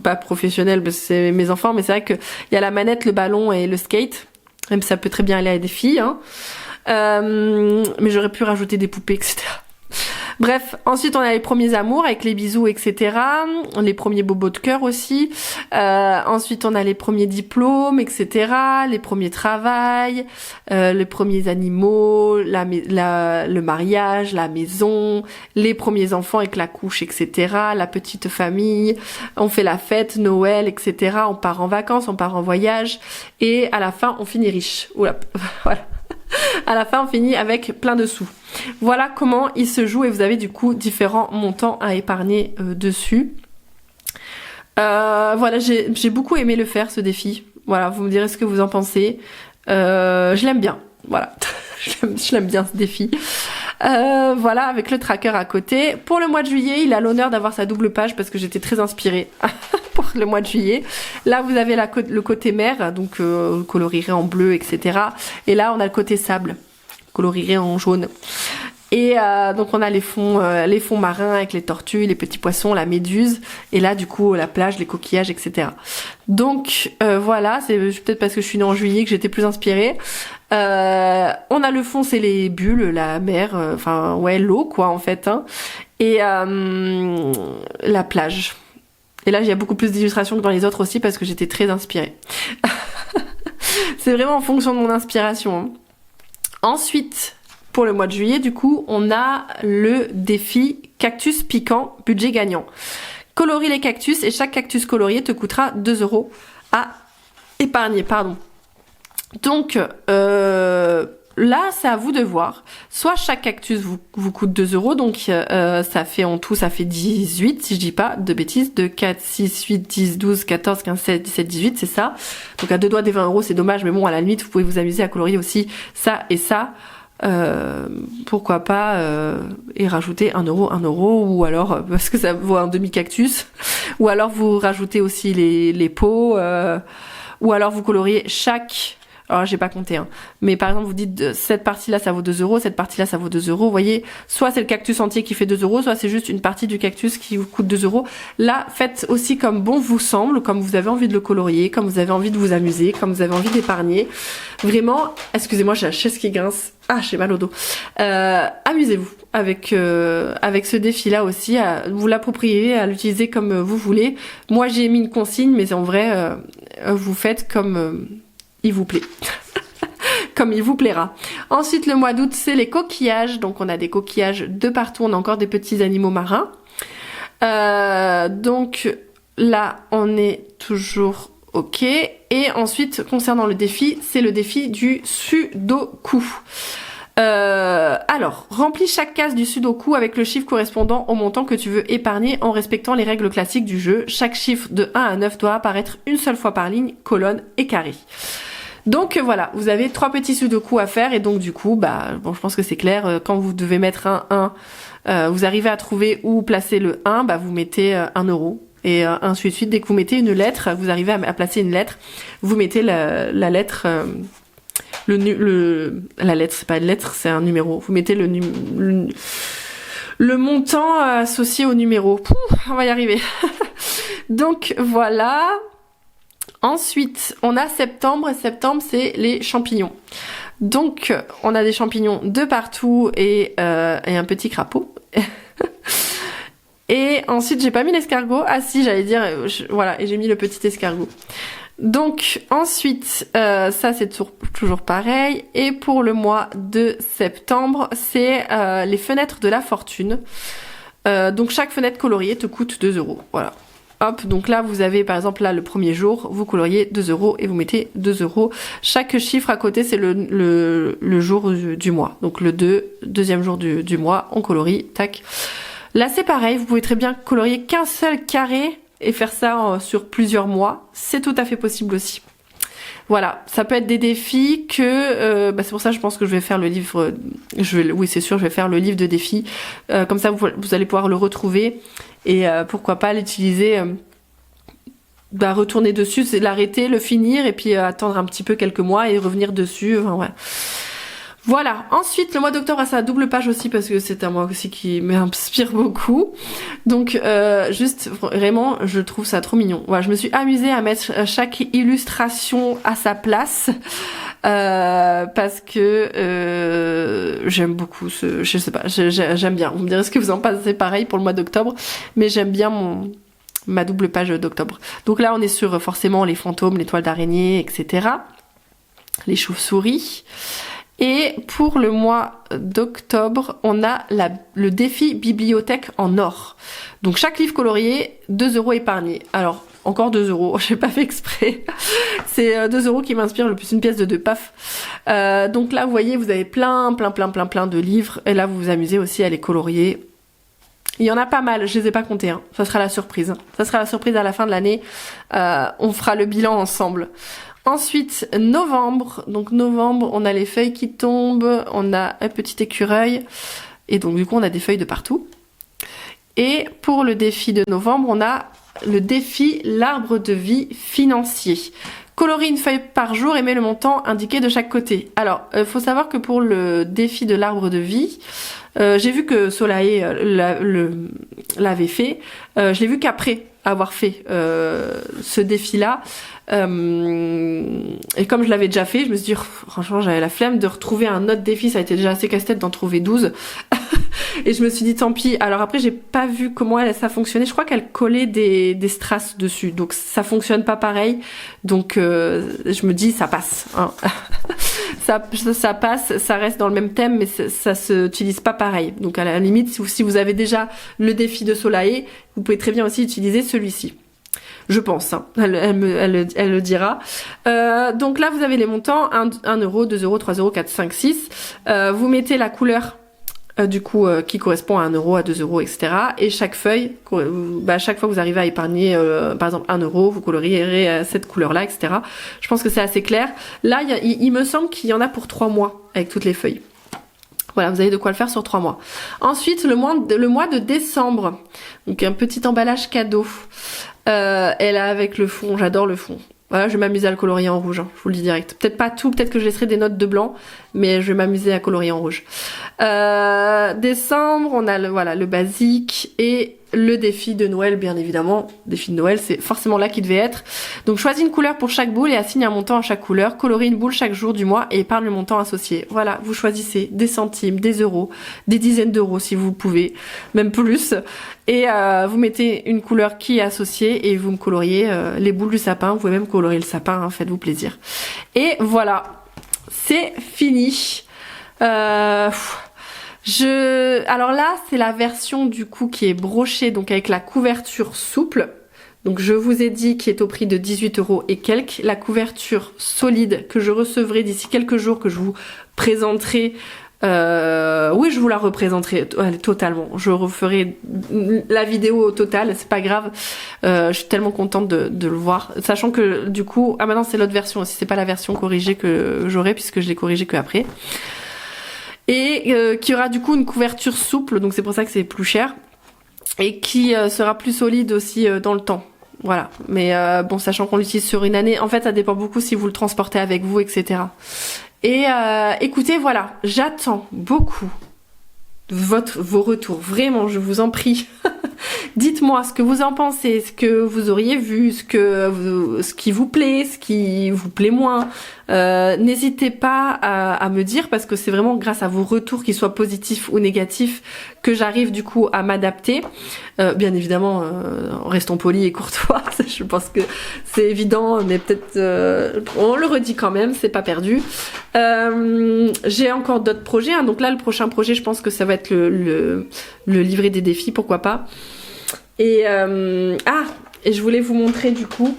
[SPEAKER 1] pas professionnelles parce que c'est mes enfants, mais c'est vrai que il y a la manette, le ballon et le skate. Même ça peut très bien aller à des filles, hein. Mais j'aurais pu rajouter des poupées, etc. Bref, ensuite on a les premiers amours avec les bisous, etc. Les premiers bobos de cœur aussi. Ensuite on a les premiers diplômes, etc. Les premiers travails, les premiers animaux, le mariage, la maison, les premiers enfants avec la couche, etc. La petite famille. On fait la fête, Noël, etc. On part en vacances, on part en voyage. Et à la fin, on finit riche. Oula, voilà. À la fin, on finit avec plein de sous. Voilà comment il se joue et vous avez du coup différents montants à épargner dessus. Voilà, j'ai beaucoup aimé le faire, ce défi. Voilà, vous me direz ce que vous en pensez. Je l'aime bien. Voilà, je l'aime bien ce défi. Voilà, avec le tracker à côté. Pour le mois de juillet, il a l'honneur d'avoir sa double page parce que j'étais très inspirée pour le mois de juillet. Là, vous avez le côté mer, donc coloré en bleu, etc. Et là, on a le côté sable, coloré en jaune. Et donc on a les fonds marins avec les tortues, les petits poissons, la méduse, et là du coup la plage, les coquillages, etc. Donc voilà, c'est peut-être parce que je suis née en juillet que j'étais plus inspirée. On a le fond, c'est les bulles, la mer, enfin ouais, l'eau quoi en fait, hein. Et la plage. Et là il y a beaucoup plus d'illustrations que dans les autres aussi parce que j'étais très inspirée. C'est vraiment en fonction de mon inspiration, hein. Ensuite, pour le mois de juillet, du coup, on a le défi cactus piquant, budget gagnant. Colorie les cactus et chaque cactus colorié te coûtera 2 € à épargner, pardon. Donc, là, c'est à vous de voir. Soit chaque cactus vous coûte 2 €, donc ça fait en tout, ça fait 18, si je dis pas de bêtises, de 4, 6, 8, 10, 12, 14, 15, 16, 17, 18, c'est ça. Donc à deux doigts des 20 €, c'est dommage, mais bon, à la limite, vous pouvez vous amuser à colorier aussi ça et ça. Pourquoi pas et rajouter 1 €, ou alors parce que ça vaut un demi-cactus, ou alors vous rajoutez aussi les pots, ou alors vous coloriez chaque... Alors j'ai pas compté, hein. Mais par exemple vous dites cette partie-là ça vaut 2 €, cette partie-là ça vaut 2 €. Vous voyez, soit c'est le cactus entier qui fait 2 €, soit c'est juste une partie du cactus qui vous coûte 2 €. Là, faites aussi comme bon vous semble, comme vous avez envie de le colorier, comme vous avez envie de vous amuser, comme vous avez envie d'épargner. Vraiment, excusez-moi, j'ai la chaise qui grince. Ah, j'ai mal au dos. Amusez-vous avec ce défi-là aussi. Vous l'appropriez, à l'utiliser comme vous voulez. Moi j'ai mis une consigne, mais en vrai, vous faites comme... il vous plaît. comme il vous plaira. Ensuite, le mois d'août, c'est les coquillages. Donc, on a des coquillages de partout. On a encore des petits animaux marins. Donc, là, on est toujours OK. Et ensuite, concernant le défi, c'est le défi du Sudoku. Alors, remplis chaque case du Sudoku avec le chiffre correspondant au montant que tu veux épargner en respectant les règles classiques du jeu. Chaque chiffre de 1 à 9 doit apparaître une seule fois par ligne, colonne et carré. Donc voilà, vous avez 3 petits Sudoku à faire et donc du coup, bon, je pense que c'est clair, quand vous devez mettre un 1, vous arrivez à trouver où placer le 1, vous mettez 1 euro. Et ainsi de suite, dès que vous mettez une lettre, vous arrivez à placer une lettre, vous mettez la lettre... la lettre, c'est pas une lettre, c'est un numéro. Vous mettez le montant associé au numéro. Pouh, on va y arriver. Donc voilà. Ensuite, on a septembre. Septembre, c'est les champignons. Donc, on a des champignons de partout et un petit crapaud. Et ensuite, j'ai pas mis l'escargot. Ah si, j'allais dire, voilà, et j'ai mis le petit escargot. Donc ensuite, ça c'est toujours pareil. Et pour le mois de septembre, c'est les fenêtres de la fortune. Donc chaque fenêtre coloriée te coûte 2 euros. Voilà. Hop, donc là vous avez par exemple là le premier jour, vous coloriez 2 euros et vous mettez 2 euros. Chaque chiffre à côté c'est le jour du mois. Donc le deuxième jour du mois, on colorie, tac. Là c'est pareil, vous pouvez très bien colorier qu'un seul carré et faire ça sur plusieurs mois, c'est tout à fait possible aussi. Voilà, ça peut être des défis que... c'est pour ça que je pense que je vais faire le livre... oui, c'est sûr, je vais faire le livre de défis. Comme ça, vous allez pouvoir le retrouver. Et pourquoi pas l'utiliser... retourner dessus, c'est l'arrêter, le finir, et puis attendre un petit peu quelques mois et revenir dessus. Enfin, ouais. Voilà, ensuite le mois d'octobre a sa double page aussi parce que c'est un mois aussi qui m'inspire beaucoup. Donc juste vraiment je trouve ça trop mignon. Voilà, je me suis amusée à mettre chaque illustration à sa place parce que j'aime beaucoup je sais pas, j'aime bien. Vous me direz ce que vous en pensez pareil pour le mois d'octobre, mais j'aime bien ma double page d'octobre. Donc là on est sur forcément les fantômes, les toiles d'araignée, etc. Les chauves-souris. Et pour le mois d'octobre, on a le défi bibliothèque en or. Donc chaque livre colorié, 2 euros épargnés. Alors, encore 2 euros, j'ai pas fait exprès. C'est 2 euros qui m'inspire le plus, une pièce de 2, paf. Donc là, vous voyez, vous avez plein de livres. Et là, vous vous amusez aussi à les colorier. Il y en a pas mal, je les ai pas comptés. Hein. Ça sera la surprise. Ça sera la surprise à la fin de l'année. On fera le bilan ensemble. Ensuite, novembre. Donc novembre, on a les feuilles qui tombent, on a un petit écureuil. Et donc du coup, on a des feuilles de partout. Et pour le défi de novembre, on a le défi l'arbre de vie financier. Colorie une feuille par jour et mets le montant indiqué de chaque côté. Alors, faut savoir que pour le défi de l'arbre de vie, j'ai vu que Solae l'avait fait. Je l'ai vu qu'après avoir fait ce défi-là. Et comme je l'avais déjà fait, je me suis dit, franchement, j'avais la flemme de retrouver un autre défi. Ça a été déjà assez casse-tête d'en trouver 12. Et je me suis dit, tant pis. Alors après, j'ai pas vu comment ça fonctionnait. Je crois qu'elle collait des strass dessus. Donc ça fonctionne pas pareil. Donc je me dis, ça passe. Hein. ça passe, ça reste dans le même thème, mais ça se utilise pas pareil. Donc à la limite, si vous avez déjà le défi de Solae, vous pouvez très bien aussi utiliser celui-ci. Je pense, hein. Elle le dira. Donc là, vous avez les montants, 1 euro, 2 euros, 3 euros, 4, 5, 6. Vous mettez la couleur qui correspond à 1 euro, à 2 euros, etc. Et chaque feuille, chaque fois que vous arrivez à épargner, par exemple 1 euro, vous colorierez cette couleur-là, etc. Je pense que c'est assez clair. Là, il me semble qu'il y en a pour 3 mois avec toutes les feuilles. Voilà, vous avez de quoi le faire sur 3 mois. Ensuite, le mois de décembre. Donc un petit emballage cadeau. Elle a avec le fond, j'adore le fond. Voilà, je vais m'amuser à le colorier en rouge, hein, je vous le dis direct. Peut-être pas tout, peut-être que je laisserai des notes de blanc, mais je vais m'amuser à colorier en rouge. Décembre, on a le basique et le défi de Noël, bien évidemment. Défi de Noël, c'est forcément là qu'il devait être. Donc choisis une couleur pour chaque boule et assigne un montant à chaque couleur. Colorie une boule chaque jour du mois et épargne le montant associé. Voilà, vous choisissez des centimes, des euros, des dizaines d'euros si vous pouvez, même plus. Et vous mettez une couleur qui est associée et vous me coloriez les boules du sapin. Vous pouvez même colorer le sapin, hein, faites-vous plaisir. Et voilà. c'est fini. Alors là, c'est la version du coup qui est brochée, donc avec la couverture souple. Donc je vous ai dit qui est au prix de 18 € et quelques. La couverture solide que je recevrai d'ici quelques jours, que je vous présenterai. Oui, je vous la représenterai totalement. Je referai la vidéo au total, c'est pas grave. Je suis tellement contente de le voir. Sachant que du coup, ah maintenant c'est l'autre version aussi, c'est pas la version corrigée que j'aurai puisque je l'ai corrigée que après. Et qui aura du coup une couverture souple, donc c'est pour ça que c'est plus cher. Et qui sera plus solide aussi dans le temps. Voilà, mais bon, sachant qu'on l'utilise sur une année, en fait ça dépend beaucoup si vous le transportez avec vous, etc. Et écoutez, voilà, j'attends beaucoup vos retours, vraiment, je vous en prie. Dites-moi ce que vous en pensez, ce que vous auriez vu, ce qui vous plaît, ce qui vous plaît moins. N'hésitez pas à me dire, parce que c'est vraiment grâce à vos retours, qu'ils soient positifs ou négatifs, que j'arrive du coup à m'adapter. Bien évidemment, restons polis et courtois, je pense que c'est évident, mais peut-être on le redit quand même, c'est pas perdu. J'ai encore d'autres projets, hein. Donc là le prochain projet, je pense que ça va être le livret des défis, pourquoi pas. Et je voulais vous montrer du coup.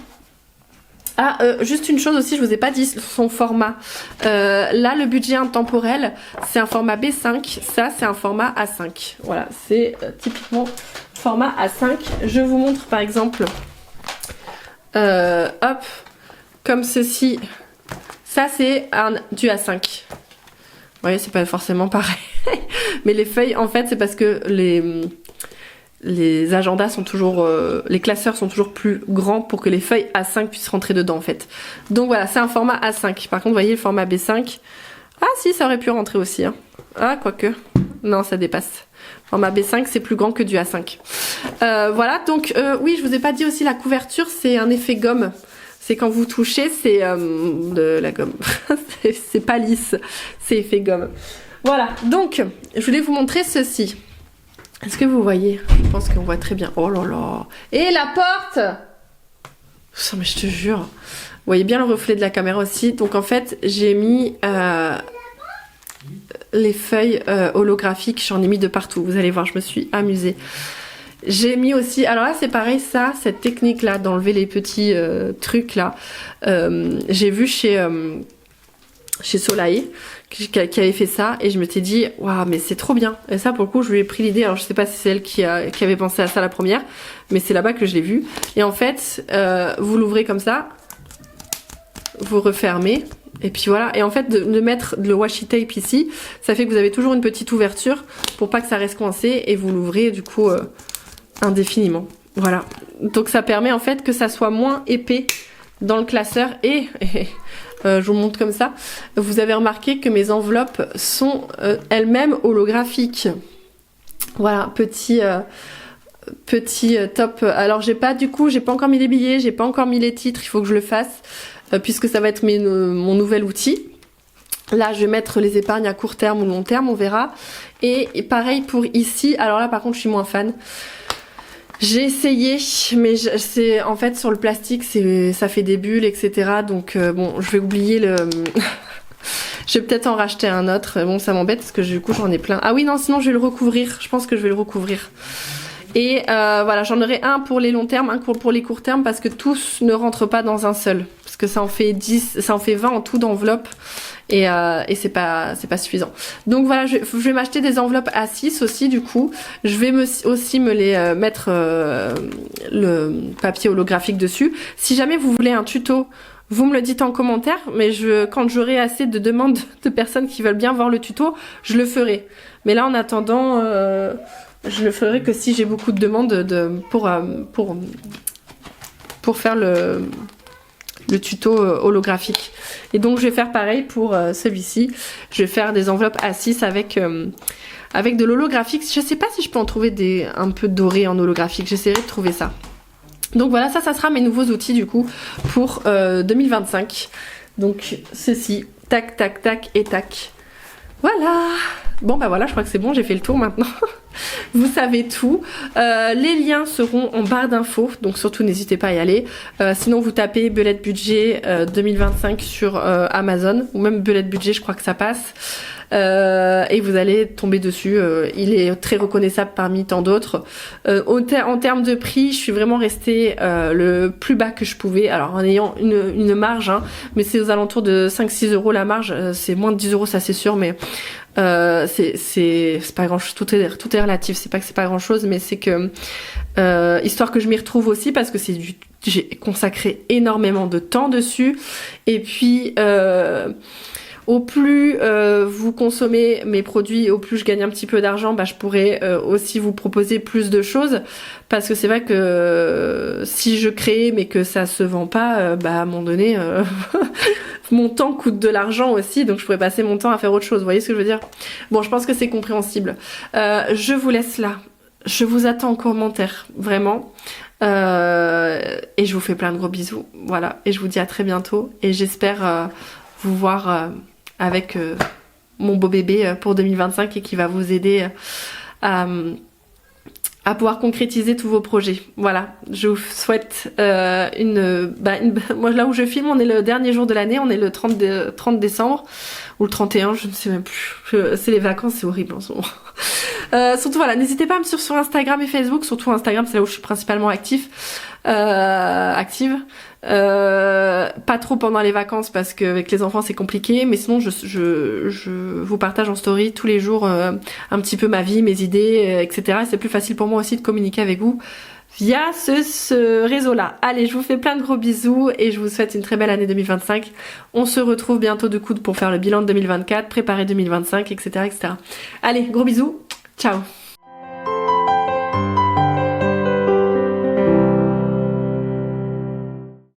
[SPEAKER 1] Juste une chose aussi, je vous ai pas dit son format. Là, le budget intemporel, c'est un format B5. Ça, c'est un format A5. Voilà, c'est typiquement format A5. Je vous montre par exemple, hop, comme ceci. Ça, c'est du A5. Vous voyez, c'est pas forcément pareil. Mais les feuilles, en fait, c'est parce que les agendas sont toujours, les classeurs sont toujours plus grands pour que les feuilles A5 puissent rentrer dedans en fait. Donc voilà, c'est un format A5. Par contre, vous voyez le format B5. Ah si, ça aurait pu rentrer aussi. Hein. Ah, quoique. Non, ça dépasse. Format B5, c'est plus grand que du A5. Voilà, donc oui, je vous ai pas dit aussi la couverture, c'est un effet gomme. C'est quand vous touchez, c'est de la gomme. C'est pas lisse, c'est effet gomme. Voilà, donc je voulais vous montrer ceci. Est-ce que vous voyez? Je pense qu'on voit très bien. Oh là là. Et la porte! Oh, mais je te jure. Vous voyez bien le reflet de la caméra aussi. Donc en fait, j'ai mis les feuilles holographiques. J'en ai mis de partout. Vous allez voir, je me suis amusée. J'ai mis aussi... Alors là, c'est pareil, ça, cette technique-là, d'enlever les petits trucs là. J'ai vu chez Soleil qui avait fait ça et je me suis dit waouh, mais c'est trop bien. Et ça pour le coup je lui ai pris l'idée, alors je sais pas si c'est elle qui avait pensé à ça la première, mais c'est là-bas que je l'ai vu. Et en fait vous l'ouvrez comme ça, vous refermez et puis voilà. Et en fait de mettre le washi tape ici, ça fait que vous avez toujours une petite ouverture pour pas que ça reste coincé et vous l'ouvrez du coup indéfiniment. Voilà, donc ça permet en fait que ça soit moins épais dans le classeur. Et je vous montre comme ça. Vous avez remarqué que mes enveloppes sont elles-mêmes holographiques. Voilà, petit top. Alors j'ai pas encore mis les billets, j'ai pas encore mis les titres, il faut que je le fasse puisque ça va être mon nouvel outil. Là je vais mettre les épargnes à court terme ou long terme, on verra. Et pareil pour ici. Alors là par contre je suis moins fan. J'ai essayé, mais c'est en fait sur le plastique, ça fait des bulles, etc. Donc bon, je vais oublier le. Je vais peut-être en racheter un autre. Bon, ça m'embête parce que du coup j'en ai plein. Ah oui, non, sinon je vais le recouvrir. Je pense que je vais le recouvrir. Et voilà, j'en aurai un pour les longs termes, un pour les courts termes parce que tous ne rentrent pas dans un seul. Parce que ça en fait 10, ça en fait 20 en tout d'enveloppes. Et c'est pas suffisant. Donc voilà, je vais m'acheter des enveloppes A6 aussi du coup. Je vais aussi me les mettre le papier holographique dessus. Si jamais vous voulez un tuto, vous me le dites en commentaire, mais quand j'aurai assez de demandes de personnes qui veulent bien voir le tuto, je le ferai. Mais là en attendant, je le ferai que si j'ai beaucoup de demandes pour faire le tuto holographique. Et donc je vais faire pareil pour celui-ci. Je vais faire des enveloppes A6 avec de l'holographique. Je sais pas si je peux en trouver un peu doré en holographique. J'essaierai de trouver ça. Donc voilà, ça sera mes nouveaux outils du coup pour 2025. Donc ceci, tac, tac, tac et tac. Voilà. Bon bah voilà, je crois que c'est bon, j'ai fait le tour maintenant. Vous savez tout. Les liens seront en barre d'infos, donc surtout n'hésitez pas à y aller. Sinon vous tapez Belette Budget 2025 sur Amazon, ou même Belette Budget, je crois que ça passe. Et vous allez tomber dessus. Il est très reconnaissable parmi tant d'autres. En termes de prix, je suis vraiment restée le plus bas que je pouvais. Alors en ayant une marge, hein, mais c'est aux alentours de 5-6 euros la marge. C'est moins de 10 euros, ça c'est sûr, mais c'est pas grand chose. Tout est relatif. C'est pas que c'est pas grand chose, mais c'est que histoire que je m'y retrouve aussi, parce que j'ai consacré énormément de temps dessus. Et puis au plus vous consommez mes produits, au plus je gagne un petit peu d'argent, bah je pourrais aussi vous proposer plus de choses, parce que c'est vrai que si je crée mais que ça se vend pas, bah à un moment donné mon temps coûte de l'argent aussi, donc je pourrais passer mon temps à faire autre chose, vous voyez ce que je veux dire? Bon, je pense que c'est compréhensible. Je vous laisse là. Je vous attends en commentaire, vraiment. Et je vous fais plein de gros bisous. Voilà, et je vous dis à très bientôt. Et j'espère vous voir avec mon beau bébé pour 2025 et qui va vous aider à pouvoir concrétiser tous vos projets. Voilà, je vous souhaite moi là où je filme, on est le dernier jour de l'année, on est le 30 décembre, ou le 31, je ne sais même plus. C'est les vacances, c'est horrible en ce moment. Surtout voilà, n'hésitez pas à me suivre sur Instagram et Facebook, surtout Instagram, c'est là où je suis principalement active. Pas trop pendant les vacances parce qu'avec les enfants c'est compliqué, mais sinon je vous partage en story tous les jours un petit peu ma vie, mes idées, etc. Et c'est plus facile pour moi aussi de communiquer avec vous via ce réseau-là. Allez, je vous fais plein de gros bisous et je vous souhaite une très belle année 2025. On se retrouve bientôt de coude pour faire le bilan de 2024, préparer 2025, etc., etc. Allez, gros bisous, ciao.